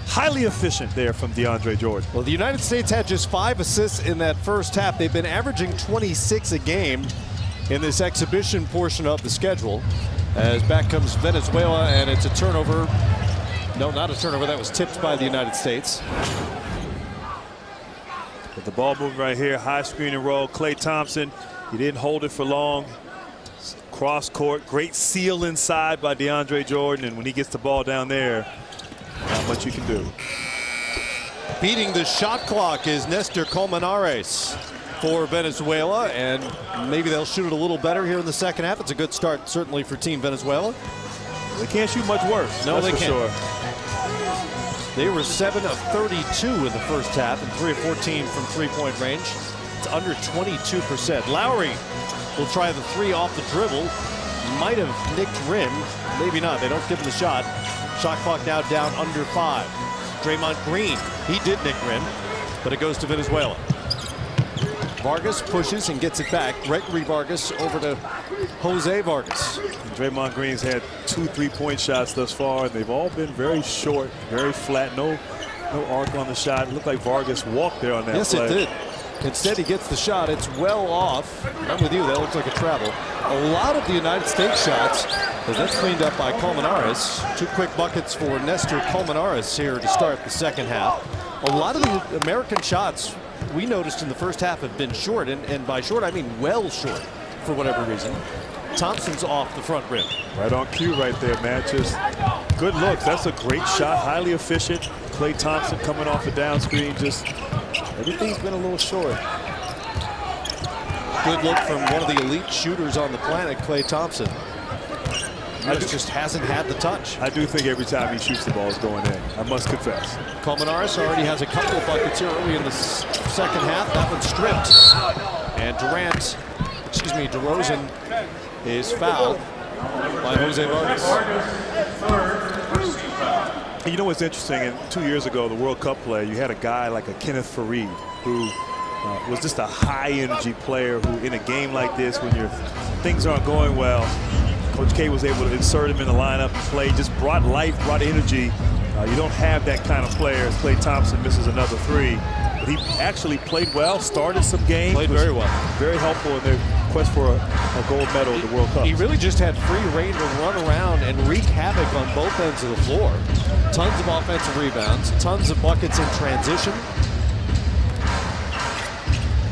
Speaker 2: Highly efficient there from DeAndre Jordan.
Speaker 1: Well, the United States had just 5 assists in that first half. They've been averaging 26 a game in this exhibition portion of the schedule. As back comes Venezuela, and it's a turnover. No, not a turnover. That was tipped by the United States.
Speaker 2: But the ball moving right here, high screen and roll. Klay Thompson, he didn't hold it for long. Cross court, great seal inside by DeAndre Jordan, and when he gets the ball down there, not much you can do.
Speaker 1: Beating the shot clock is Nestor Colmenares for Venezuela, and maybe they'll shoot it a little better here in the second half. It's a good start, certainly, for Team Venezuela.
Speaker 2: They can't shoot much worse.
Speaker 1: No, they can't.
Speaker 2: Sure.
Speaker 1: They were 7 of 32 in the first half and 3 of 14 from three-point range. It's under 22%. Lowry will try the three off the dribble. Might have nicked rim. Maybe not. They don't give him the shot. Shot clock now down under 5. Draymond Green, he did nick rim, but it goes to Venezuela. Vargas pushes and gets it back. Gregory Vargas over to Jose Vargas.
Speaker 2: And Draymond Green's had 2 3-point shots thus far, and they've all been very short, very flat. No arc on the shot. It looked like Vargas walked there on that
Speaker 1: Yes,
Speaker 2: play.
Speaker 1: it did. Instead, he gets the shot. It's well off. I'm with you. That looks like a travel. A lot of the United States shots, because that's cleaned up by Colmenares. 2 quick buckets for Nestor Colmenares here to start the second half. A lot of the American shots we noticed in the first half have been short, and by short I mean well short for whatever reason. Thompson's off the front rim.
Speaker 2: Right on cue right there, man. Just good looks. That's a great shot, highly efficient. Klay Thompson coming off a down screen. Just everything's been a little short.
Speaker 1: Good look from one of the elite shooters on the planet, Klay Thompson. Just hasn't had the touch.
Speaker 2: I do think every time he shoots the ball is going in. I must confess.
Speaker 1: Colmenares already has a couple of buckets here early in the second half. That one's stripped. And DeRozan is fouled by Jose Vargas.
Speaker 2: You know what's interesting? And 2 years ago, the World Cup play, you had a guy like a Kenneth Faried who was just a high-energy player who, in a game like this, when things aren't going well, Coach K was able to insert him in the lineup and play. Just brought life, brought energy. You don't have that kind of player as Klay Thompson misses another 3. But he actually played well, started some games.
Speaker 1: Played very well.
Speaker 2: Very helpful in their quest for a gold medal at the World Cup.
Speaker 1: He really just had free reign to run around and wreak havoc on both ends of the floor. Tons of offensive rebounds, tons of buckets in transition.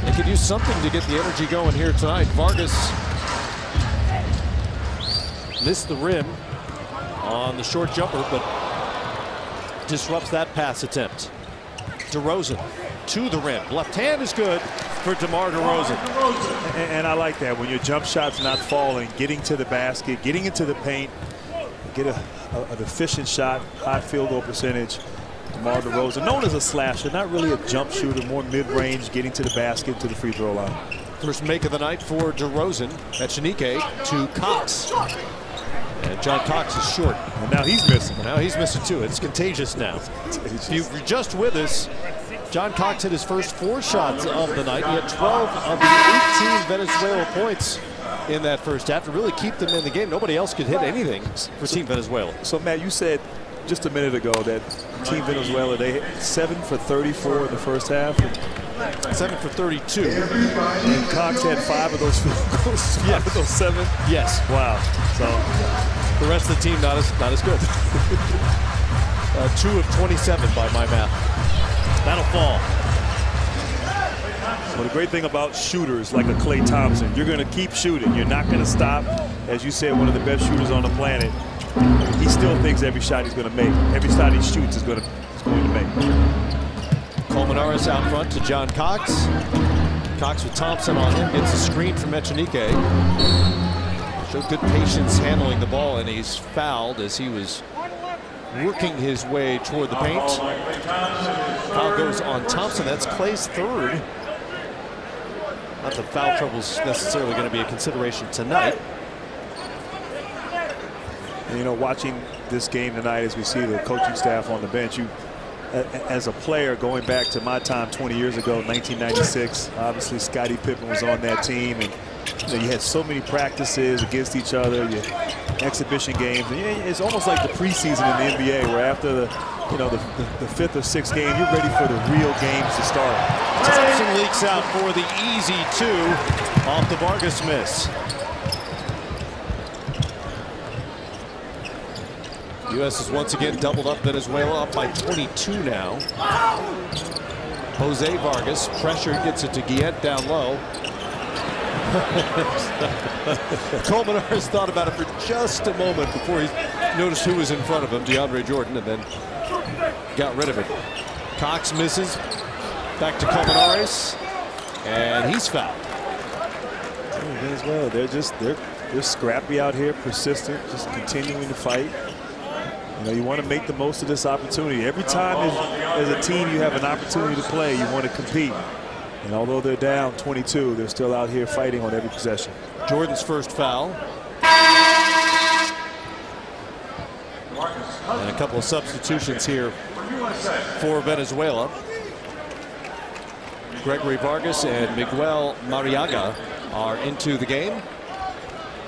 Speaker 1: They could use something to get the energy going here tonight. Vargas missed the rim on the short jumper, but disrupts that pass attempt. DeRozan to the rim. Left hand is good for DeMar DeRozan.
Speaker 2: And I like that. When your jump shot's not falling, getting to the basket, getting into the paint, get an efficient shot, high field goal percentage. DeMar DeRozan, known as a slasher, not really a jump shooter, more mid-range, getting to the basket, to the free throw line.
Speaker 1: First make of the night for DeRozan. Echenike to Cox. And John Cox is short.
Speaker 2: And now he's missing.
Speaker 1: Now he's missing too. It's contagious now. If you're just with us, John Cox hit his first 4 shots of the night. He had 12 of the 18 Venezuela points in that first half to really keep them in the game. Nobody else could hit anything for Team Venezuela.
Speaker 2: So, Matt, you said just a minute ago that Team Venezuela, they hit 7 for 34 in the first half.
Speaker 1: 7 for 32.
Speaker 2: And Cox had 5 of those field goals. 5 of those 7?
Speaker 1: Yes.
Speaker 2: Wow. So
Speaker 1: the rest of the team not as good. 2 of 27 by my math. That'll fall.
Speaker 2: Well, the great thing about shooters like a Klay Thompson, you're going to keep shooting. You're not going to stop. As you said, one of the best shooters on the planet. He still thinks every shot he's going to make, every shot he shoots is going to make.
Speaker 1: Colmenares out front to John Cox. Cox with Thompson on him, gets a screen from Echenike. Showed good patience handling the ball, and he's fouled as he was working his way toward the paint. Foul goes on Thompson. That's Klay's 3rd. Not that foul trouble's necessarily going to be a consideration tonight.
Speaker 2: And, you know, watching this game tonight, as we see the coaching staff on the bench, as a player, going back to my time 20 years ago, 1996, obviously Scottie Pippen was on that team, and you had so many practices against each other, exhibition games. And it's almost like the preseason in the NBA, where after the 5th or 6th game, you're ready for the real games to start.
Speaker 1: Thompson leaks out for the easy 2 off the Vargas miss. U.S. is once again doubled up. Venezuela up by 22 now. Jose Vargas, pressure, gets it to Guillet down low. Colmenares thought about it for just a moment before he noticed who was in front of him, DeAndre Jordan, and then got rid of it. Cox misses. Back to Colmenares, and he's fouled.
Speaker 2: Venezuela, they're scrappy out here, persistent, just continuing to fight. You know, you want to make the most of this opportunity. Every time as a team you have an opportunity to play, you want to compete. And although they're down 22, they're still out here fighting on every possession.
Speaker 1: Jordan's first foul. And a couple of substitutions here for Venezuela. Gregory Vargas and Miguel Mariaga are into the game.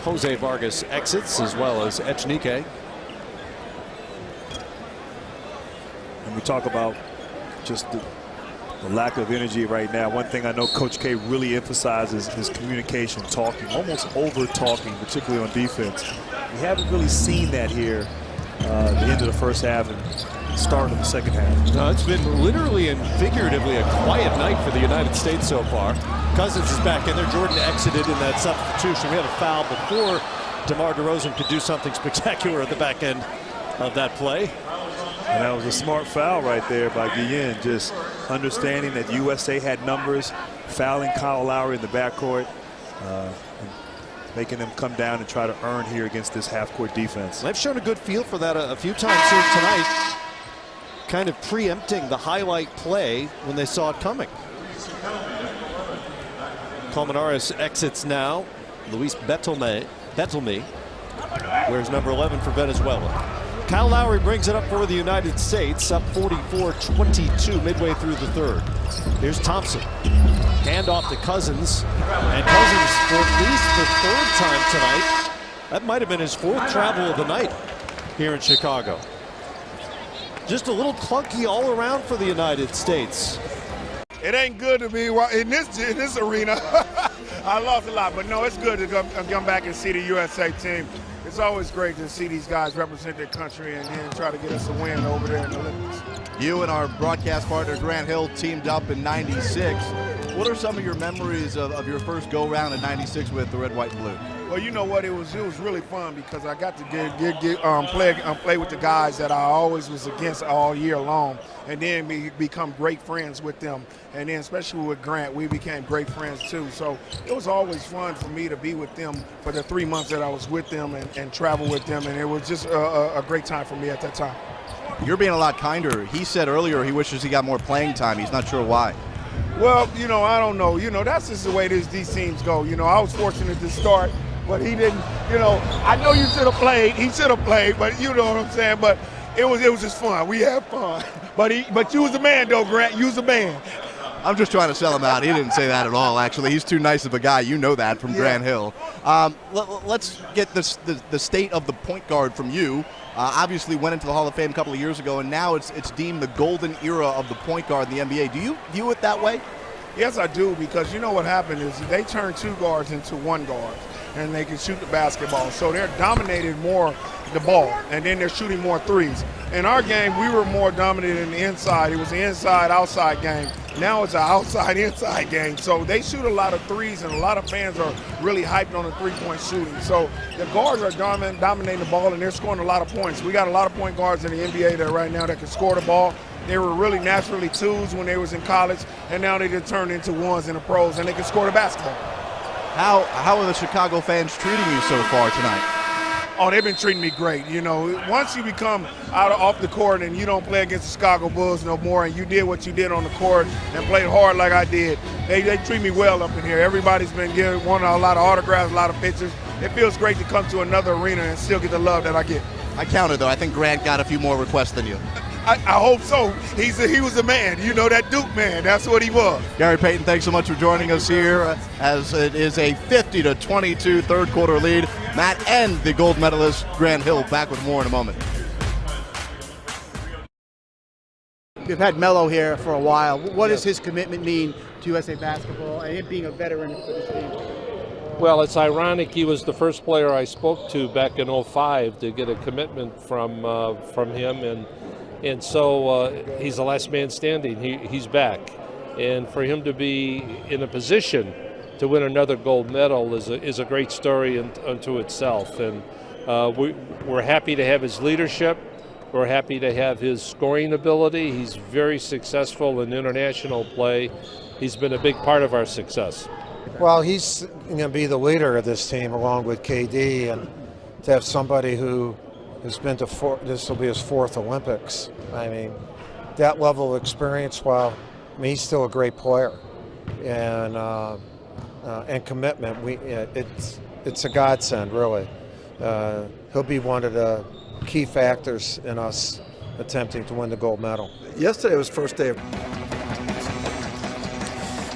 Speaker 1: Jose Vargas exits, as well as Echenique.
Speaker 2: And we talk about just the lack of energy right now. One thing I know Coach K really emphasizes is communication, talking, almost over talking, particularly on defense. We haven't really seen that here at the end of the first half and start of the second half.
Speaker 1: No, it's been literally and figuratively a quiet night for the United States so far. Cousins is back in there. Jordan exited in that substitution. We had a foul before DeMar DeRozan could do something spectacular at the back end of that play.
Speaker 2: And that was a smart foul right there by Guillen, just understanding that USA had numbers, fouling Kyle Lowry in the backcourt, and making them come down and try to earn here against this half-court defense.
Speaker 1: They've shown a good feel for that a few times here tonight, kind of preempting the highlight play when they saw it coming. Colmenares exits now. Luis Betelme wears number 11 for Venezuela. Kyle Lowry brings it up for the United States, up 44-22 midway through the third. Here's Thompson. Hand off to Cousins. And Cousins, for at least the third time tonight, that might have been his fourth travel of the night here in Chicago. Just a little clunky all around for the United States.
Speaker 5: It ain't good to be in this arena. I lost a lot, but no, it's good to come back and see the USA team. It's always great to see these guys represent their country and then try to get us a win over there in the Olympics.
Speaker 4: You and our broadcast partner Grant Hill teamed up in '96. What are some of your memories of your first go-round in '96 with the red, white, and blue?
Speaker 5: Well, you know what? It was really fun because I got to play with the guys that I always was against all year long, and then become great friends with them. And then especially with Grant, we became great friends too. So it was always fun for me to be with them for the 3 months that I was with them and travel with them. And it was just a great time for me at that time.
Speaker 4: You're being a lot kinder. He said earlier he wishes he got more playing time. He's not sure why.
Speaker 5: Well, you know, I don't know. You know, that's just the way these teams go. You know, I was fortunate to start, but he didn't. You know, I know you should have played. He should have played, but you know what I'm saying. But it was just fun. We had fun. But you was the man, though, Grant. You was the man.
Speaker 4: I'm just trying to sell him out. He didn't say that at all, actually. He's too nice of a guy. You know that from Grant Hill. Let's get the state of the point guard from you. Obviously went into the Hall of Fame a couple of years ago, and now it's deemed the golden era of the point guard in the NBA. Do you view it that way?
Speaker 5: Yes, I do, because you know what happened is they turned two guards into one guard, and they can shoot the basketball. So they're dominated more the ball, and then they're shooting more threes. In our game, we were more dominant in the inside. It was an inside-outside game. Now it's an outside-inside game. So they shoot a lot of threes, and a lot of fans are really hyped on the three-point shooting. So the guards are dominating the ball, and they're scoring a lot of points. We got a lot of point guards in the NBA that right now that can score the ball. They were really naturally twos when they was in college, and now they just turned into ones in the pros, and they can score the basketball.
Speaker 4: How are the Chicago fans treating you so far tonight?
Speaker 5: Oh, they've been treating me great. You know, once you become off the court and you don't play against the Chicago Bulls no more, and you did what you did on the court and played hard like I did, they treat me well up in here. Everybody's been wanting a lot of autographs, a lot of pictures. It feels great to come to another arena and still get the love that I get.
Speaker 4: I counted, though. I think Grant got a few more requests than you.
Speaker 5: I hope so. He was a man. You know, that Duke man. That's what he was.
Speaker 4: Gary Payton, thanks so much for joining us here as it is a 50-22 third quarter lead. Matt and the gold medalist Grant Hill back with more in a moment.
Speaker 6: We've had Melo here for a while. What does his commitment mean to USA basketball and him being a veteran for this team?
Speaker 7: Well, it's ironic he was the first player I spoke to back in '05 to get a commitment from him, and so he's the last man standing. He's back, and for him to be in a position to win another gold medal is a great story unto itself. And we're happy to have his leadership. We're happy to have his scoring ability. He's very successful in international play. He's been a big part of our success.
Speaker 8: Well, he's going to be the leader of this team along with KD, and to have somebody who has been to this will be his 4th Olympics. I mean, that level of experience, while I mean, he's still a great player, and commitment. It's a godsend, really. He'll be one of the key factors in us attempting to win the gold medal.
Speaker 9: Yesterday was first day of.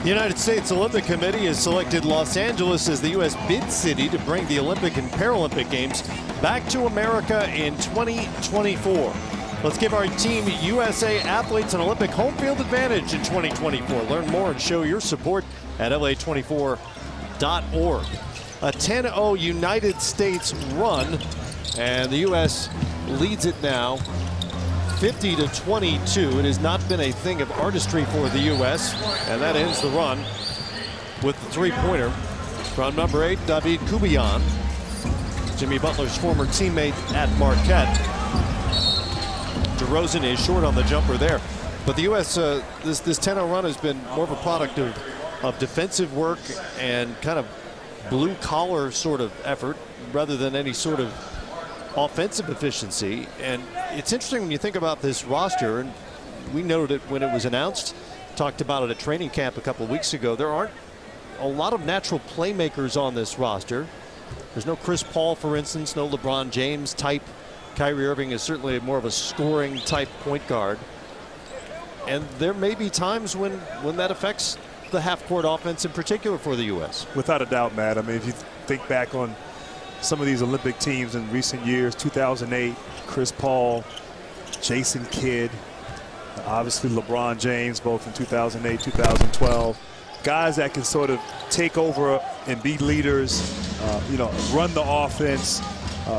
Speaker 1: The United States Olympic Committee has selected Los Angeles as the U.S. bid city to bring the Olympic and Paralympic Games back to America in 2024. Let's give our Team USA athletes an Olympic home field advantage in 2024. Learn more and show your support at LA24.org. A 10-0 United States run, and the U.S. leads it now 50-22. It has not been a thing of artistry for the U.S., and that ends the run with the three-pointer from number 8, David Kubian, Jimmy Butler's former teammate at Marquette. DeRozan is short on the jumper there, but the U.S. this 10-0 run has been more of a product of defensive work and kind of blue-collar sort of effort rather than any sort of offensive efficiency. And it's interesting when you think about this roster, and we noted it when it was announced, talked about it at training camp a couple of weeks ago. There aren't a lot of natural playmakers on this roster. There's no Chris Paul, for instance, no LeBron James type. Kyrie Irving is certainly more of a scoring type point guard. And there may be times when that affects the half-court offense in particular for the U.S.
Speaker 2: Without a doubt, Matt. I mean, if you think back on some of these Olympic teams in recent years, 2008, Chris Paul, Jason Kidd, obviously LeBron James, both in 2008, 2012. Guys that can sort of take over and be leaders, run the offense,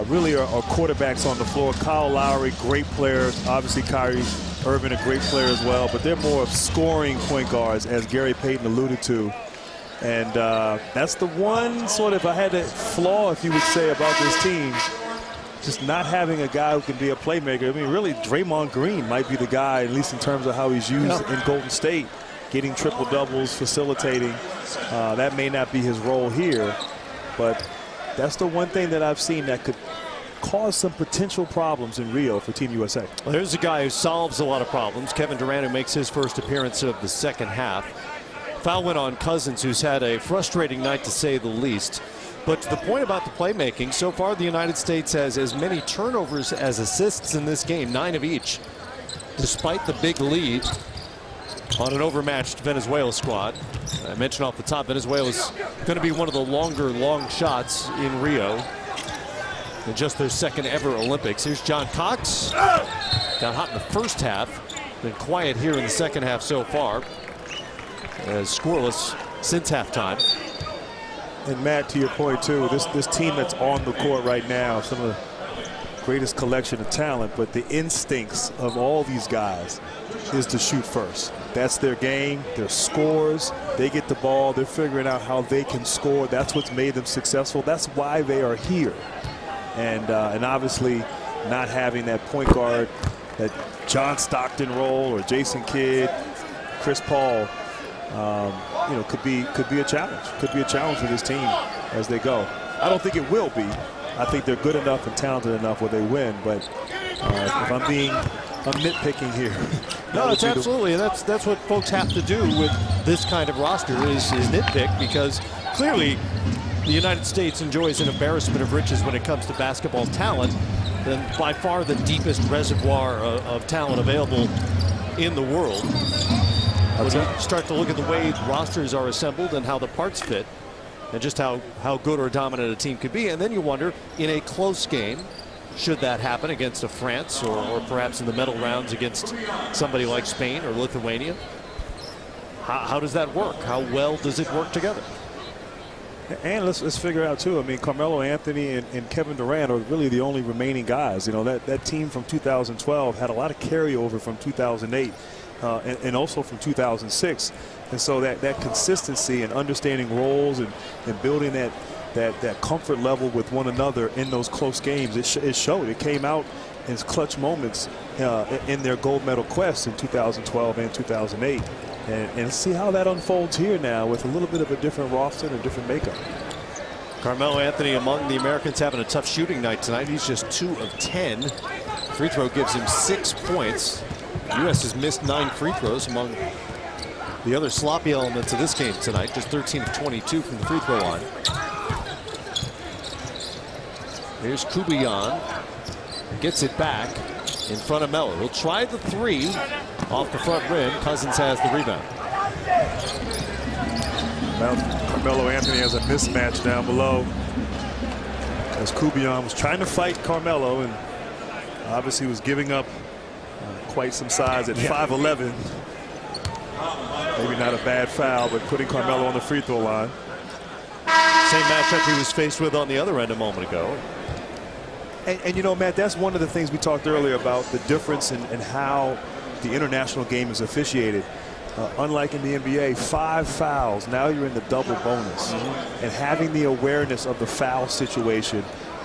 Speaker 2: really are quarterbacks on the floor. Kyle Lowry, great players. Obviously, Kyrie Irving, a great player as well, but they're more of scoring point guards, as Gary Payton alluded to. And that's the one sort of, if I had a flaw, if you would say, about this team, just not having a guy who can be a playmaker. I mean, really, Draymond Green might be the guy, at least in terms of how he's used in Golden State, getting triple-doubles, facilitating. That may not be his role here, but that's the one thing that I've seen that could cause some potential problems in Rio for Team USA.
Speaker 1: Well, there's a guy who solves a lot of problems. Kevin Durant, who makes his first appearance of the second half. Foul went on Cousins, who's had a frustrating night to say the least. But to the point about the playmaking, so far the United States has as many turnovers as assists in this game, 9 of each, despite the big lead on an overmatched Venezuela squad. I mentioned off the top, Venezuela's going to be one of the longer long shots in Rio in just their second ever Olympics. Here's John Cox. Got hot in the first half, been quiet here in the second half so far. Scoreless since halftime.
Speaker 2: And Matt, to your point too, this team that's on the court right now, some of the greatest collection of talent, but the instincts of all these guys is to shoot first. That's their game, their scores. They get the ball, they're figuring out how they can score. That's what's made them successful. That's why they are here. And obviously not having that point guard, that John Stockton role, or Jason Kidd, Chris Paul, could be a challenge. Could be a challenge for this team as they go. I don't think it will be. I think they're good enough and talented enough where they win. But if I'm nitpicking here,
Speaker 1: no, it's absolutely, and that's what folks have to do with this kind of roster is nitpick, because clearly the United States enjoys an embarrassment of riches when it comes to basketball talent, and by far the deepest reservoir of talent available in the world. When you start to look at the way rosters are assembled and how the parts fit, and just how good or dominant a team could be, and then you wonder, in a close game, should that happen against a France or perhaps in the medal rounds against somebody like Spain or Lithuania, how does that work? How well does it work together?
Speaker 2: And let's figure out too, I mean, Carmelo Anthony and Kevin Durant are really the only remaining guys. You know, that team from 2012 had a lot of carryover from 2008 and also from 2006. And so that consistency and understanding roles and building that comfort level with one another in those close games, it showed. It came out in clutch moments in their gold medal quest in 2012 and 2008. And see how that unfolds here now with a little bit of a different roster and a different makeup.
Speaker 1: Carmelo Anthony among the Americans having a tough shooting night tonight. He's just 2 of 10. Free throw gives him 6 points. The U.S. has missed 9 free throws among the other sloppy elements of this game tonight. Just 13 of 22 from the free throw line. Here's Kubian. Gets it back in front of Melo. He'll try the 3 off the front rim. Cousins has the rebound.
Speaker 2: Carmelo Anthony has a mismatch down below as Kubian was trying to fight Carmelo and obviously was giving up quite some size at 5'11". Maybe not a bad foul, but putting Carmelo on the free throw line.
Speaker 1: Same matchup he was faced with on the other end a moment ago.
Speaker 2: And you know, Matt, that's one of the things we talked earlier about the difference in how the international game is officiated. Unlike in the NBA, 5 fouls, now you're in the double bonus. And having the awareness of the foul situation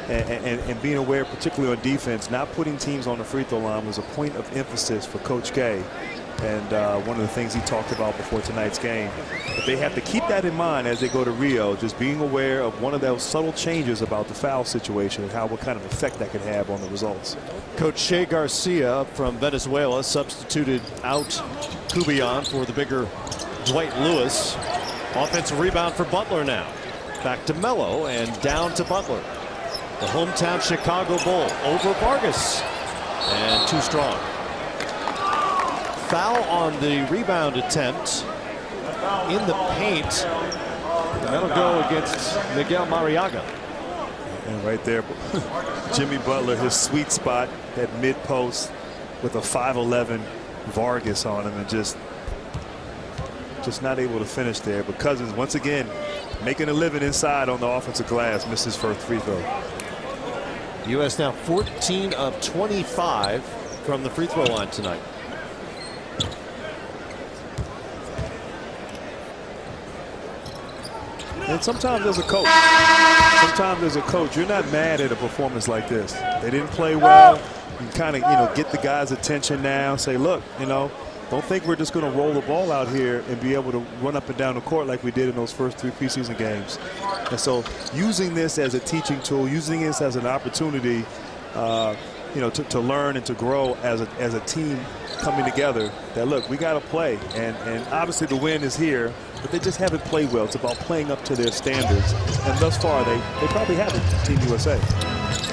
Speaker 2: and being aware, particularly on defense, not putting teams on the free throw line was a point of emphasis for Coach K. And one of the things he talked about before tonight's game. But they have to keep that in mind as they go to Rio, just being aware of one of those subtle changes about the foul situation and what kind of effect that could have on the results.
Speaker 1: Coach Shea Garcia from Venezuela substituted out Kubian for the bigger Dwight Lewis. Offensive rebound for Butler now. Back to Melo and down to Butler. The hometown Chicago Bull over Vargas. And too strong. Foul on the rebound attempt in the paint. And that'll go against Miguel Mariaga.
Speaker 2: And right there, Jimmy Butler, his sweet spot at mid post with a 5'11" Vargas on him, and just not able to finish there. But Cousins once again making a living inside on the offensive glass, missed his first free throw.
Speaker 1: U.S. now 14 of 25 from the free throw line tonight.
Speaker 2: And sometimes as a coach, you're not mad at a performance like this. They didn't play well. You kind of, get the guys' attention now. Say, look, don't think we're just going to roll the ball out here and be able to run up and down the court like we did in those first 3 preseason games. And so using this as a teaching tool, using this as an opportunity, to learn and to grow as a team coming together, that look, we got to play. And obviously the win is here, but they just haven't played well. It's about playing up to their standards. And thus far, they probably haven't, Team USA.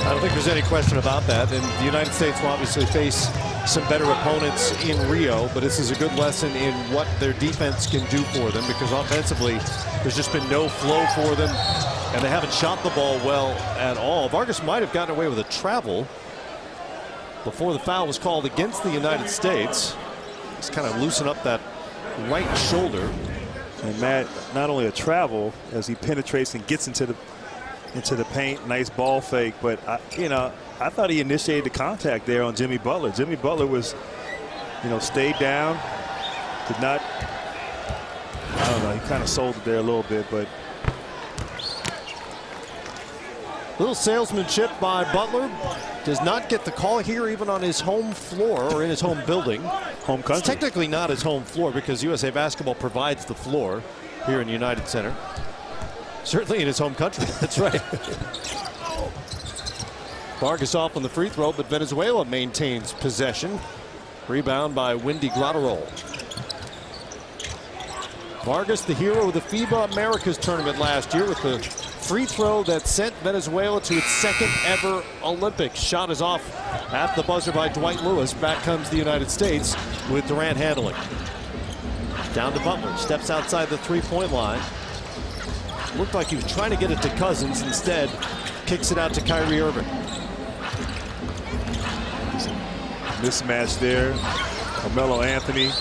Speaker 1: I don't think there's any question about that. And the United States will obviously face some better opponents in Rio, but this is a good lesson in what their defense can do for them, because offensively, there's just been no flow for them, and they haven't shot the ball well at all. Vargas might have gotten away with a travel before the foul was called against the United States. Just kind of loosen up that right shoulder.
Speaker 2: And Matt, not only a travel as he penetrates and gets into the paint, nice ball fake, but I thought he initiated the contact there on Jimmy Butler. Jimmy Butler was, stayed down, did not, I don't know, he kind of sold it there a little bit, but.
Speaker 1: Little salesmanship by Butler. Does not get the call here even on his home floor or in his home building.
Speaker 2: Home country.
Speaker 1: It's technically not his home floor because USA Basketball provides the floor here in United Center. Certainly in his home country. That's right. Vargas off on the free throw, but Venezuela maintains possession. Rebound by Windy Glatterol. Vargas, the hero of the FIBA Americas tournament last year with the free throw that sent Venezuela to its second ever Olympics. Shot is off at the buzzer by Dwight Lewis. Back comes the United States with Durant handling. Down to Butler, steps outside the three-point line. Looked like he was trying to get it to Cousins. Instead, kicks it out to Kyrie Irving.
Speaker 2: Mismatch there. Carmelo Anthony.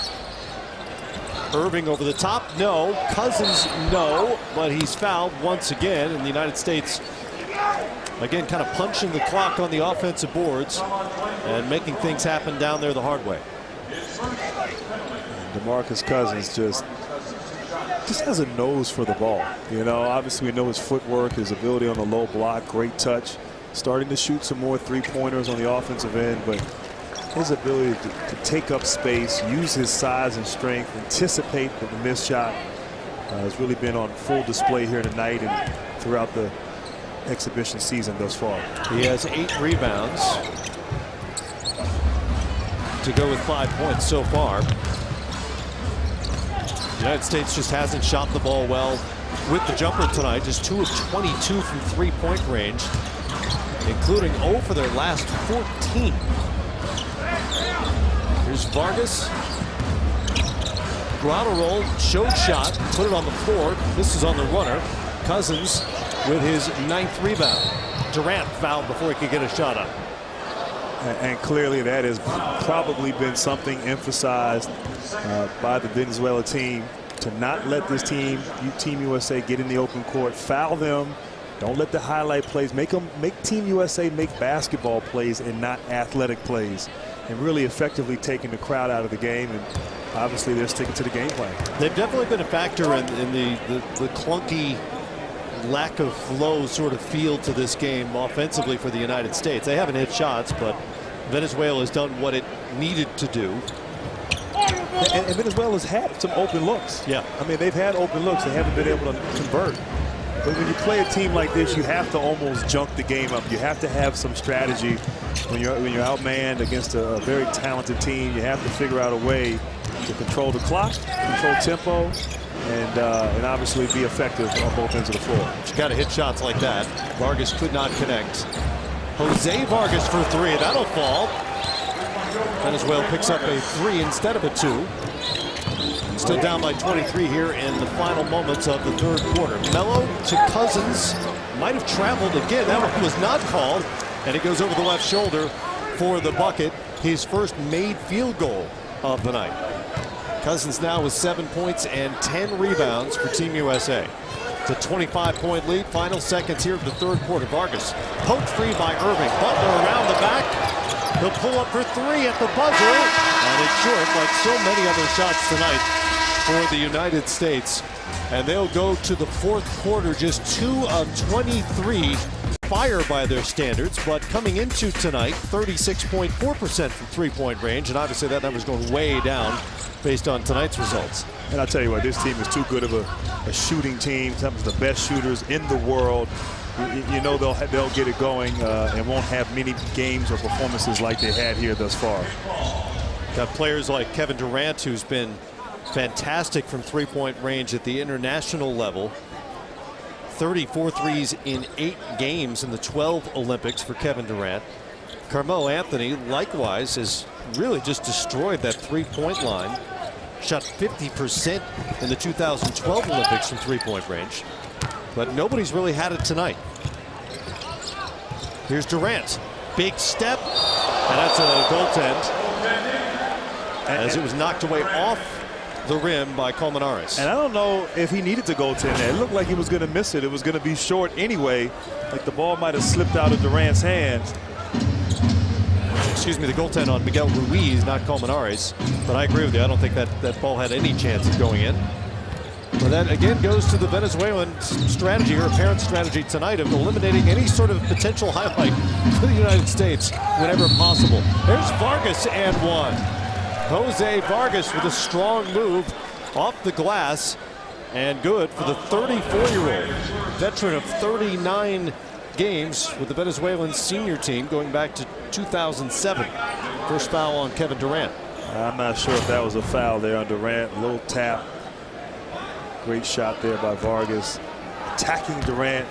Speaker 1: Irving over the top, no. Cousins, no. But he's fouled once again, and the United States, again, kind of punching the clock on the offensive boards and making things happen down there the hard way.
Speaker 2: DeMarcus Cousins just has a nose for the ball. Obviously we know his footwork, his ability on the low block, great touch. Starting to shoot some more three-pointers on the offensive end, but his ability to take up space, use his size and strength, anticipate the missed shot has really been on full display here tonight and throughout the exhibition season thus far.
Speaker 1: He has 8 rebounds to go with 5 points so far. The United States just hasn't shot the ball well with the jumper tonight. Just 2 of 22 from three-point range, including 0 for their last 14. Here's Vargas. Grotto roll, showed shot, put it on the floor. This is on the runner. Cousins with his 9th rebound. Durant fouled before he could get a shot up.
Speaker 2: And clearly that has probably been something emphasized by the Venezuela team, to not let this team, Team USA, get in the open court, foul them. Don't let the highlight plays make Team USA make basketball plays and not athletic plays, and really effectively taking the crowd out of the game. And obviously they're sticking to the game plan. They've
Speaker 1: definitely been a factor in the clunky, lack of flow sort of feel to this game offensively for the United States. They haven't hit shots, but Venezuela has done what it needed to do.
Speaker 2: And Venezuela's had some open looks.
Speaker 1: Yeah.
Speaker 2: I mean, they've had open looks. They haven't been able to convert. But when you play a team like this, you have to almost junk the game up. You have to have some strategy. When you're outmanned against a very talented team, you have to figure out a way to control the clock, control tempo, and obviously be effective on both ends of the floor.
Speaker 1: You got to hit shots like that. Vargas could not connect. Jose Vargas for 3. That'll fall. Venezuela picks up a 3 instead of a 2. Still down by 23 here in the final moments of the third quarter. Melo to Cousins. Might have traveled again. That one was not called. And it goes over the left shoulder for the bucket. His first made field goal of the night. Cousins now with 7 points and 10 rebounds for Team USA. It's a 25-point lead. Final seconds here of the third quarter. Vargas poked free by Irving. Butler around the back. He'll pull up for 3 at the buzzer. And it's short, like so many other shots tonight for the United States. And they'll go to the fourth quarter just 2 of 23. Fire by their standards, but coming into tonight, 36.4% from three-point range. And obviously that number's going way down based on tonight's results.
Speaker 2: And I'll tell you what, this team is too good of a shooting team. Some of the best shooters in the world. You know they'll get it going and won't have many games or performances like they had here thus far.
Speaker 1: Got players like Kevin Durant, who's been fantastic from three-point range at the international level. 34 threes in 8 games in the 12 Olympics for Kevin Durant. Carmelo Anthony, likewise, has really just destroyed that three-point line. Shot 50% in the 2012 Olympics from three-point range. But nobody's really had it tonight. Here's Durant. Big step. And that's a goaltend, as it was knocked away off the rim by Colmenares.
Speaker 2: And I don't know if he needed to goaltend that. It looked like he was going to miss it. It was going to be short anyway. Like the ball might have slipped out of Durant's hands.
Speaker 1: Excuse me, the goaltend on Miguel Ruiz, not Colmenares. But I agree with you. I don't think that ball had any chance of going in. But that again goes to the Venezuelan strategy, or apparent strategy tonight, of eliminating any sort of potential highlight for the United States whenever possible. There's Vargas and 1. Jose Vargas with a strong move off the glass, and good for the 34-year-old veteran of 39 games with the Venezuelan senior team going back to 2007. First foul on Kevin Durant.
Speaker 2: I'm not sure if that was a foul there on Durant. A little tap. Great shot there by Vargas. Attacking Durant.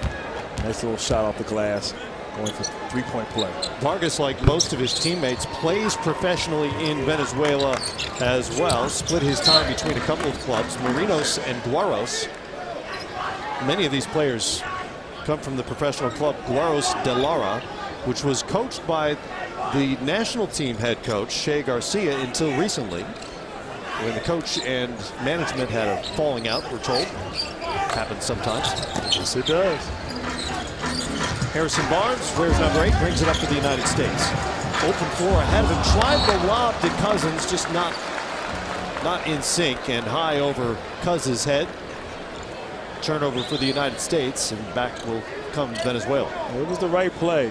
Speaker 2: Nice little shot off the glass. Going for three-point play.
Speaker 1: Vargas, like most of his teammates, plays professionally in Venezuela as well. Split his time between a couple of clubs, Marinos and Guaros. Many of these players come from the professional club Guaros de Lara, which was coached by the national team head coach, Shea Garcia, until recently, when the coach and management had a falling out, we're told. Happens sometimes.
Speaker 2: Yes, it does.
Speaker 1: Harrison Barnes wears number 8, brings it up to the United States. Open floor ahead of him, tried the lob to Cousins, just not in sync, and high over Cousins' head. Turnover for the United States, and back will come Venezuela.
Speaker 2: It was the right play.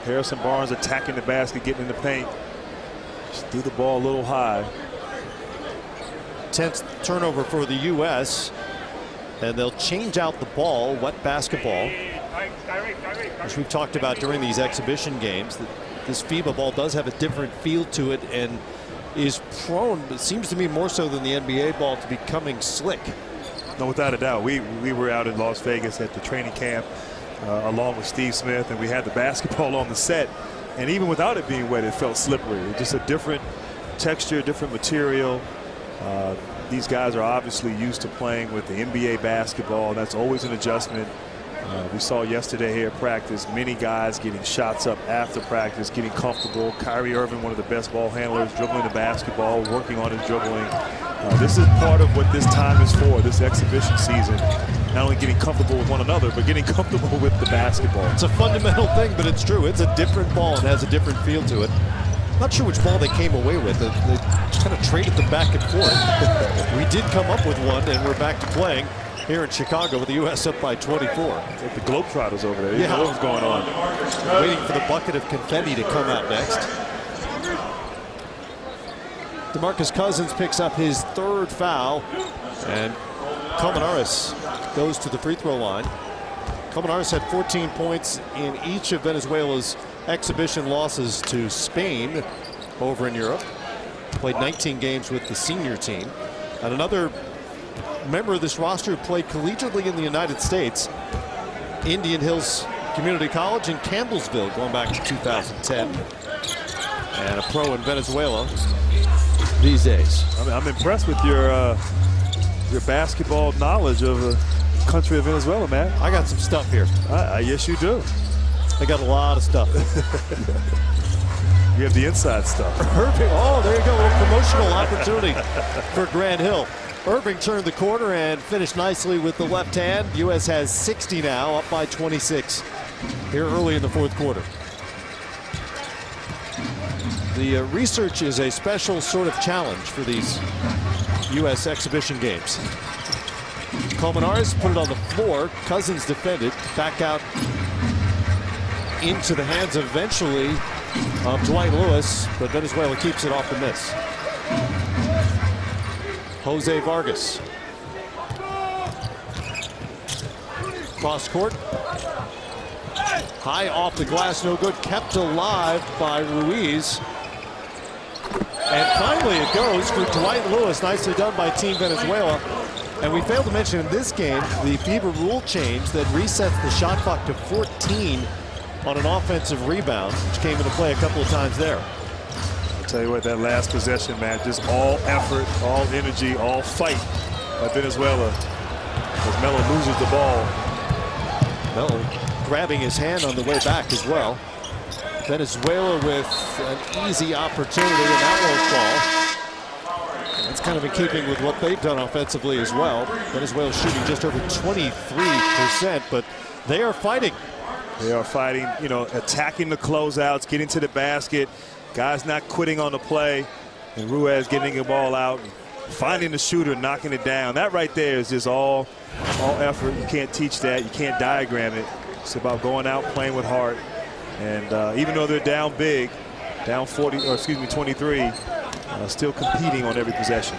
Speaker 2: Harrison Barnes attacking the basket, getting in the paint. Just threw the ball a little high.
Speaker 1: 10th turnover for the U.S. and they'll change out the ball, wet basketball. As we've talked about during these exhibition games, that this FIBA ball does have a different feel to it and is prone, it seems to me more so than the NBA ball, to becoming slick.
Speaker 2: No, without a doubt. We were out in Las Vegas at the training camp along with Steve Smith, and we had the basketball on the set. And even without it being wet, it felt slippery. Just a different texture, different material. These guys are obviously used to playing with the NBA basketball. That's always an adjustment. We saw yesterday here at practice many guys getting shots up after practice, getting comfortable. Kyrie Irving, one of the best ball handlers, dribbling the basketball, working on his dribbling. This is part of what this time is for, this exhibition season. Not only getting comfortable with one another, but getting comfortable with the basketball.
Speaker 1: It's a fundamental thing, but it's true. It's a different ball and has a different feel to it. Not sure which ball they came away with. They kind of traded them back and forth. We did come up with one, and we're back to playing here in Chicago with the U.S. up by 24.
Speaker 2: Like the Globetrotters over there. You know what was going on.
Speaker 1: Waiting for the bucket of confetti to come out next. DeMarcus Cousins picks up his third foul, and Colmenares goes to the free throw line. Colmenares had 14 points in each of Venezuela's exhibition losses to Spain over in Europe. Played 19 games with the senior team. And another member of this roster who played collegiately in the United States, Indian Hills Community College in Campbellsville, going back to 2010. And a pro in Venezuela these days.
Speaker 2: I'm impressed with your basketball knowledge of the country of Venezuela, man.
Speaker 1: I got some stuff here.
Speaker 2: Yes, you do.
Speaker 1: I got a lot of stuff.
Speaker 2: You have the inside stuff.
Speaker 1: Irving, oh, there you go, a little promotional opportunity for Grant Hill. Irving turned the corner and finished nicely with the left hand. U.S. has 60 now, up by 26 here early in the fourth quarter. The research is a special sort of challenge for these U.S. exhibition games. Colmenares put it on the floor. Cousins defended. Back out into the hands eventually of Dwight Lewis, but Venezuela keeps it off the miss. Jose Vargas. Cross court. High off the glass, no good. Kept alive by Ruiz. And finally it goes for Dwight Lewis. Nicely done by Team Venezuela. And we failed to mention in this game the FIBA rule change that resets the shot clock to 14 on an offensive rebound, which came into play a couple of times there.
Speaker 2: I'll tell you what, that last possession, man, just all effort, all energy, all fight by Venezuela as Melo loses the ball.
Speaker 1: Melo grabbing his hand on the way back as well. Venezuela with an easy opportunity, and that won't fall. That's kind of in keeping with what they've done offensively as well. Venezuela shooting just over 23%, but they are fighting.
Speaker 2: They are fighting, you know, attacking the closeouts, getting to the basket. Guys not quitting on the play. And Ruiz getting the ball out, finding the shooter, knocking it down. That right there is just all effort. You can't teach that. You can't diagram it. It's about going out, playing with heart. And even though they're down big, down 23, still competing on every possession.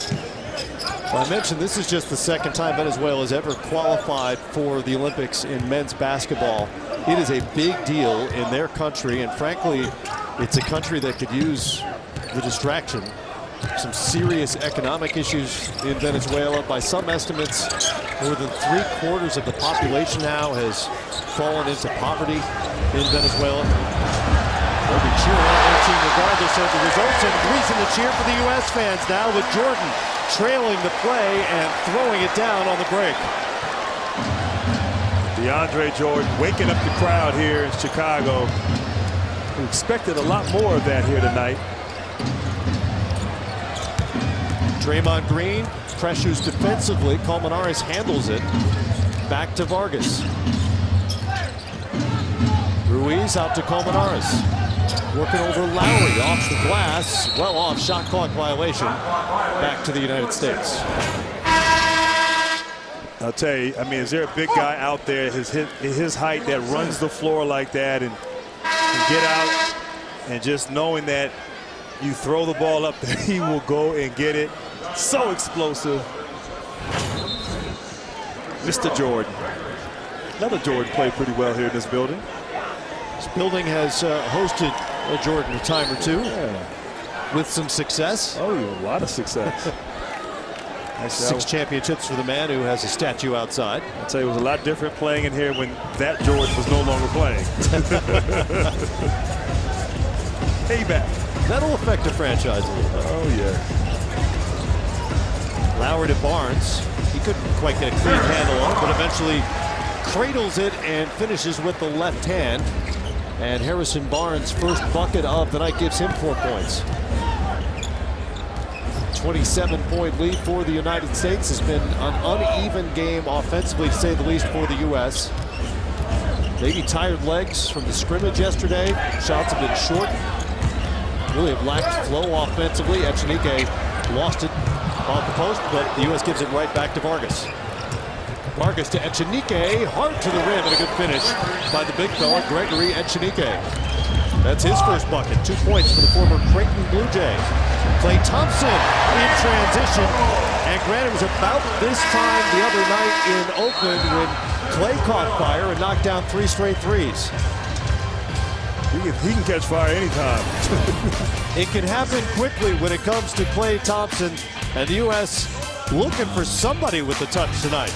Speaker 1: Well, I mentioned this is just the second time Venezuela has ever qualified for the Olympics in men's basketball. It is a big deal in their country, and frankly, it's a country that could use the distraction. Some serious economic issues in Venezuela. By some estimates, more than 3/4 of the population now has fallen into poverty in Venezuela. They'll be cheering on their team regardless of the results, and reason to cheer for the U.S. fans now with Jordan trailing the play and throwing it down on the break.
Speaker 2: DeAndre Jordan waking up the crowd here in Chicago. We expected a lot more of that here tonight.
Speaker 1: Draymond Green pressures defensively. Colmenares handles it. Back to Vargas. Ruiz out to Colmenares. Working over Lowry off the glass. Well off, shot clock violation. Back to the United States.
Speaker 2: I'll tell you, I mean, is there a big guy out there his height that runs the floor like that and get out, and just knowing that you throw the ball up there, he will go and get it. So explosive. Mr. Jordan. Another Jordan played pretty well here in this building.
Speaker 1: This building has hosted a Jordan a time or two with some success.
Speaker 2: Oh, yeah, a lot of success.
Speaker 1: 6 championships for the man who has a statue outside.
Speaker 2: I'd say it was a lot different playing in here when that Jordan was no longer playing. Payback.
Speaker 1: That'll affect a franchise a little bit.
Speaker 2: Oh, yeah.
Speaker 1: Lauer to Barnes. He couldn't quite get a clean handle on it, but eventually cradles it and finishes with the left hand. And Harrison Barnes' first bucket of the night gives him 4 points. 27-point lead for the United States. Has been an uneven game offensively, to say the least, for the U.S. Maybe tired legs from the scrimmage yesterday. Shots have been short. Really have lacked flow offensively. Echenique lost it off the post, but the U.S. gives it right back to Vargas. Vargas to Echenique, hard to the rim, and a good finish by the big fella, Gregory Echenique. That's his first bucket. 2 points for the former Creighton Blue Jay. Klay Thompson in transition. And granted, it was about this time the other night in Oakland when Klay caught fire and knocked down 3 straight threes.
Speaker 2: He can catch fire anytime.
Speaker 1: It can happen quickly when it comes to Klay Thompson, and the U.S. looking for somebody with the touch tonight.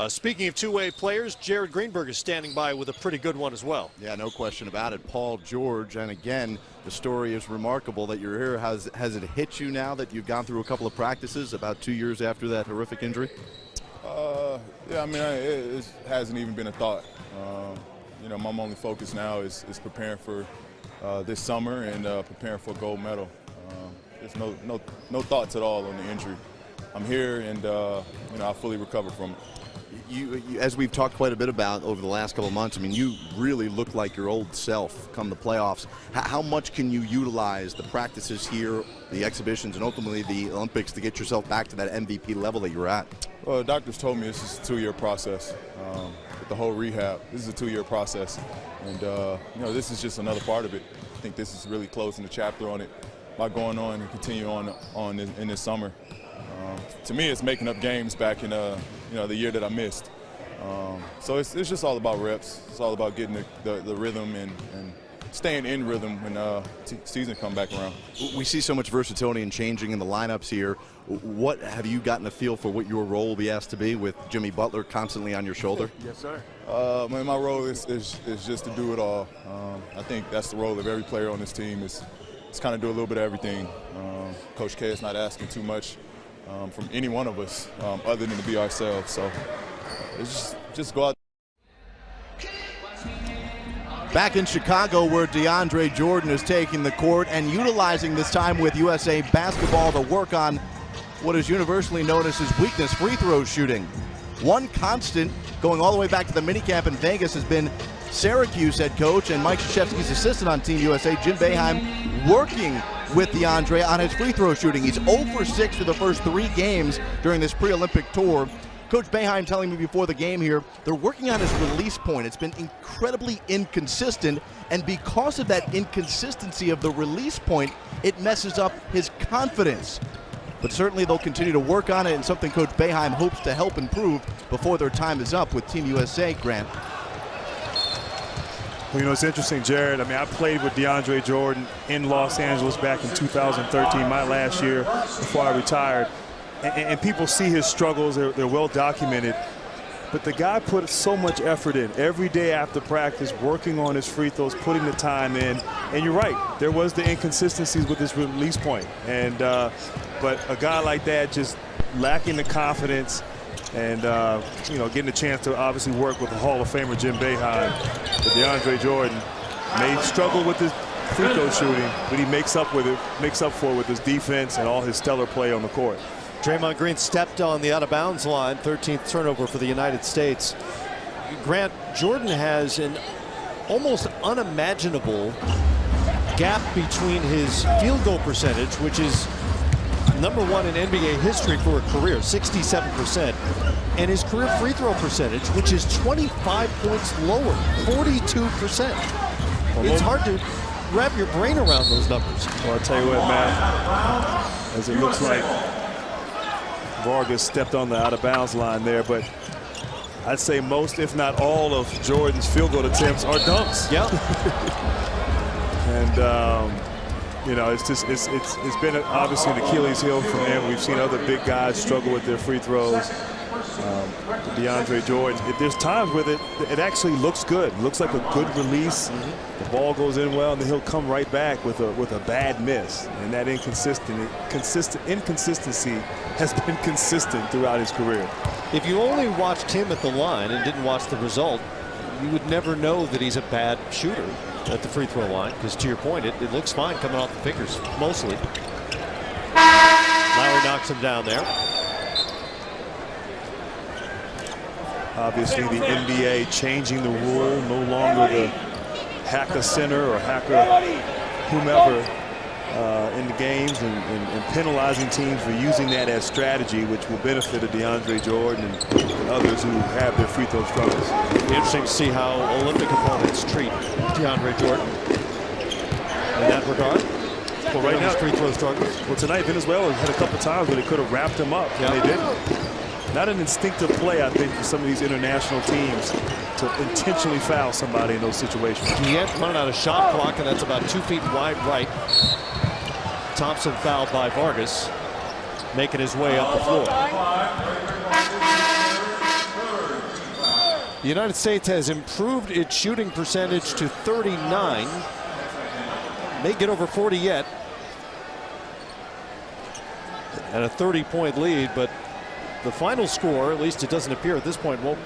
Speaker 1: Speaking of two-way players, Jared Greenberg is standing by with a pretty good one as well.
Speaker 4: Yeah, no question about it. Paul George, and again, the story is remarkable that you're here. Has it hit you now that you've gone through a couple of practices about 2 years after that horrific injury?
Speaker 9: Yeah, I mean, it hasn't even been a thought. You know, my only focus now is preparing for this summer and preparing for a gold medal. There's no thoughts at all on the injury. I'm here, and you know, I fully recovered from it.
Speaker 4: You, as we've talked quite a bit about over the last couple of months, I mean, you really look like your old self come the playoffs. How much can you utilize the practices here, the exhibitions, and ultimately the Olympics to get yourself back to that MVP level that you're at?
Speaker 9: Well, the doctors told me this is a 2-year process. With the whole rehab, this is a 2-year process. And, you know, this is just another part of it. I think this is really closing the chapter on it by going on and continue on in this summer. To me, it's making up games back in you know, the year that I missed. So it's just all about reps. It's all about getting the rhythm and staying in rhythm when season come back around.
Speaker 4: We see so much versatility and changing in the lineups here. What have you gotten a feel for what your role will be asked to be with Jimmy Butler constantly on your shoulder?
Speaker 9: Yes, sir. My role is just to do it all. I think that's the role of every player on this team is kind of do a little bit of everything. Coach K is not asking too much from any one of us other than to be ourselves. So it's just go out.
Speaker 4: Back in Chicago, where DeAndre Jordan is taking the court and utilizing this time with USA Basketball to work on what is universally known as his weakness, free throw shooting. One constant going all the way back to the minicamp in Vegas has been Syracuse head coach and Mike Krzyzewski's assistant on Team USA, Jim Boeheim, working with DeAndre on his free throw shooting. He's 0 for 6 through the first 3 games during this pre-Olympic tour. Coach Boeheim telling me before the game here, they're working on his release point. It's been incredibly inconsistent, and because of that inconsistency of the release point, it messes up his confidence. But certainly they'll continue to work on it, and something Coach Boeheim hopes to help improve before their time is up with Team USA, Grant.
Speaker 2: Well, you know, it's interesting, Jared. I mean, I played with DeAndre Jordan in Los Angeles back in 2013, my last year before I retired. And people see his struggles, they're well documented. But the guy put so much effort in every day after practice, working on his free throws, putting the time in. And you're right, there was the inconsistencies with his release point. And but a guy like that just lacking the confidence and you know, getting a chance to obviously work with the Hall of Famer Jim Boeheim. But DeAndre Jordan may struggle with his free throw shooting, but he makes up for it with his defense and all his stellar play on the court.
Speaker 1: Draymond Green stepped on the out-of-bounds line, 13th turnover for the United States. Grant, Jordan has an almost unimaginable gap between his field goal percentage, which is #1 in NBA history for a career, 67%, and his career free throw percentage, which is 25 points lower, 42%. It's hard to wrap your brain around those numbers.
Speaker 2: Well, I'll tell you what, man, as it looks like Vargas stepped on the out-of-bounds line there, but I'd say most, if not all, of Jordan's field goal attempts are dunks.
Speaker 1: Yep.
Speaker 2: And you know, it's been obviously an Achilles heel for him. We've seen other big guys struggle with their free throws. DeAndre Jordan, there's times where it actually looks good. It looks like a good release. The ball goes in well, and then he'll come right back with a bad miss. And that inconsistency has been consistent throughout his career.
Speaker 1: If you only watched him at the line and didn't watch the result, you would never know that he's a bad shooter at the free throw line, because to your point, it looks fine coming off the fingers mostly. Lowry knocks him down there.
Speaker 2: Obviously, the NBA changing the rule, no longer the hacker center or hacker whomever in the games, and penalizing teams for using that as strategy, which will benefit a DeAndre Jordan and others who have their free throw struggles.
Speaker 1: It'll be interesting to see how Olympic opponents treat DeAndre Jordan in that regard.
Speaker 2: Well, right now,
Speaker 1: free throw struggles.
Speaker 2: Well, tonight Venezuela had a couple times where they could have wrapped him up, and they didn't. Not an instinctive play, I think, for some of these international teams to intentionally foul somebody in those situations.
Speaker 1: Yet running out of shot clock, and that's about 2 feet wide right. Thompson fouled by Vargas, making his way up the floor. The United States has improved its shooting percentage to 39. May get over 40 yet. And a 30-point lead, but the final score, at least it doesn't appear at this point, won't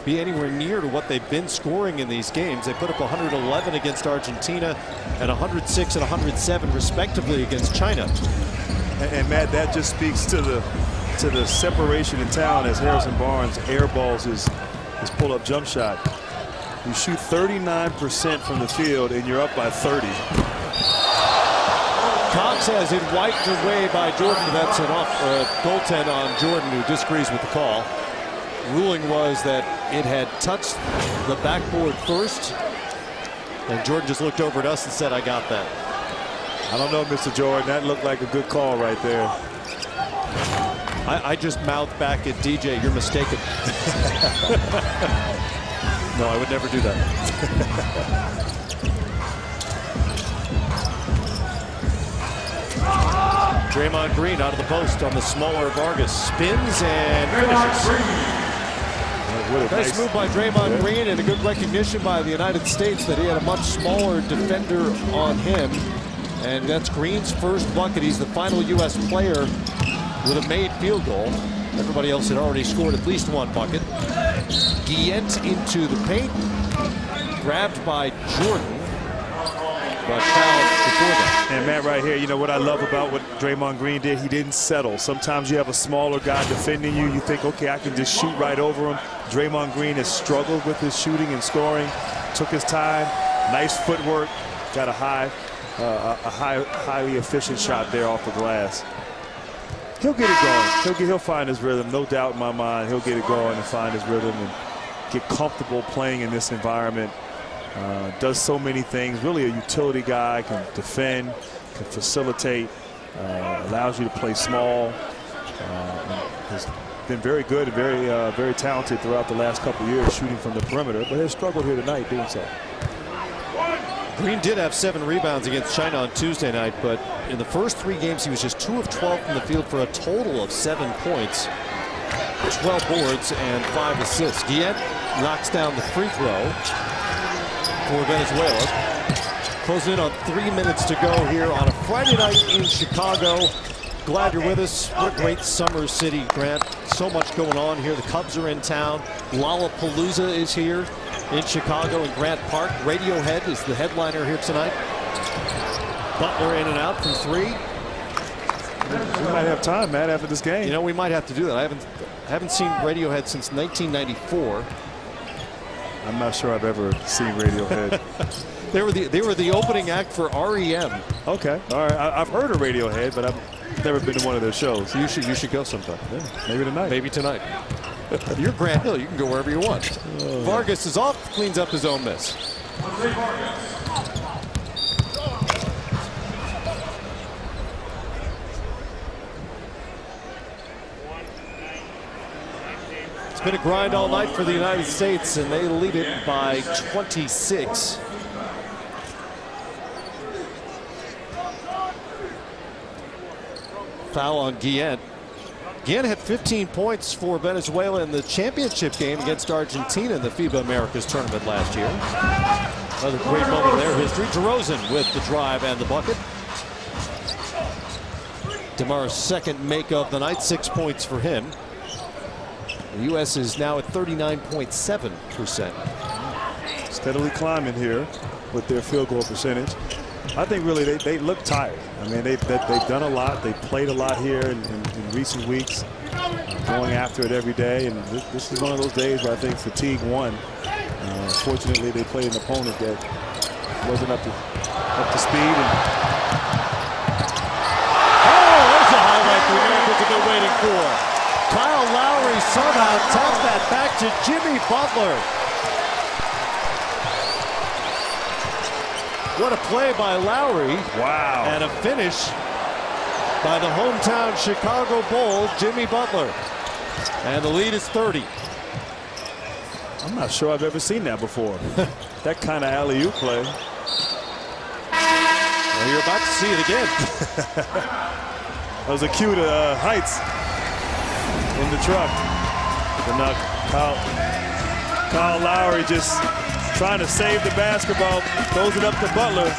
Speaker 1: be anywhere near to what they've been scoring in these games. They put up 111 against Argentina and 106 and 107 respectively against China.
Speaker 2: And Matt, that just speaks to the separation in town as Harrison Barnes airballs his pull-up jump shot. You shoot 39% from the field and you're up by 30.
Speaker 1: Cox has it wiped away by Jordan. That's an goaltend on Jordan, who disagrees with the call. Ruling was that it had touched the backboard first, and Jordan just looked over at us and said, "I got that."
Speaker 2: I don't know, Mr. Jordan. That looked like a good call right there.
Speaker 1: I just mouthed back at DJ, "You're mistaken." No, I would never do that. Draymond Green out of the post on the smaller Vargas. Spins and finishes. Nice move by Draymond Green, and a good recognition by the United States that he had a much smaller defender on him. And that's Green's first bucket. He's the final U.S. player with a made field goal. Everybody else had already scored at least one bucket. Guillet into the paint. Grabbed by Jordan, but fouled before that.
Speaker 2: And Matt, right here, you know what I love about what Draymond Green did? He didn't settle. Sometimes you have a smaller guy defending you. You think, okay, I can just shoot right over him. Draymond Green has struggled with his shooting and scoring. Took his time. Nice footwork. Got a highly efficient shot there off the glass. He'll get it going. He'll find his rhythm. No doubt in my mind. He'll get it going and find his rhythm and get comfortable playing in this environment. Does so many things. Really a utility guy. Can defend, can facilitate, allows you to play small. Has been very good and very talented throughout the last couple of years shooting from the perimeter, but has struggled here tonight doing so.
Speaker 1: Green did have 7 rebounds against China on Tuesday night, but in the first 3 games he was just 2 of 12 from the field for a total of 7 points, 12 boards, and 5 assists. Guillet knocks down the free throw for Venezuela. Closing in on 3 minutes to go here on a Friday night in Chicago. Glad you're with us. What a great summer city, Grant. So much going on here. The Cubs are in town. Lollapalooza is here in Chicago in Grant Park. Radiohead is the headliner here tonight. Butler in and out from 3.
Speaker 2: We might have time, Matt, after this game.
Speaker 1: You know, we might have to do that. I haven't seen Radiohead since 1994.
Speaker 2: I'm not sure I've ever seen Radiohead.
Speaker 1: They were the opening act for REM.
Speaker 2: Okay, all right. I've heard of Radiohead, but I've never been to one of their shows.
Speaker 1: You should go sometime.
Speaker 2: Yeah, maybe tonight.
Speaker 1: Maybe tonight. You're Grant Hill. You can go wherever you want. Vargas is off, cleans up his own miss. been a grind all night for the United States, and they lead it by 26. Foul on Guillen. Guillen had 15 points for Venezuela in the championship game against Argentina in the FIBA Americas tournament last year. Another great moment in their history. DeRozan with the drive and the bucket. DeMar's second make of the night, 6 points for him. The U.S. is now at 39.7%.
Speaker 2: Steadily climbing here with their field goal percentage. I think really they look tired. I mean, they've done a lot. They played a lot here in recent weeks, going after it every day. And this is one of those days where I think fatigue won. Fortunately, they played an opponent that wasn't up to speed.
Speaker 1: There's a highlight the Americans have been waiting for. Kyle Lowry somehow tapped that back to Jimmy Butler. What a play by Lowry.
Speaker 2: Wow.
Speaker 1: And a finish by the hometown Chicago Bull, Jimmy Butler. And the lead is 30.
Speaker 2: I'm not sure I've ever seen that before. That kind of alley-oop play.
Speaker 1: Well, you're about to see it again.
Speaker 2: That was a cue to Heights in the truck. But now Kyle Lowry just trying to save the basketball, throws it up to Butler.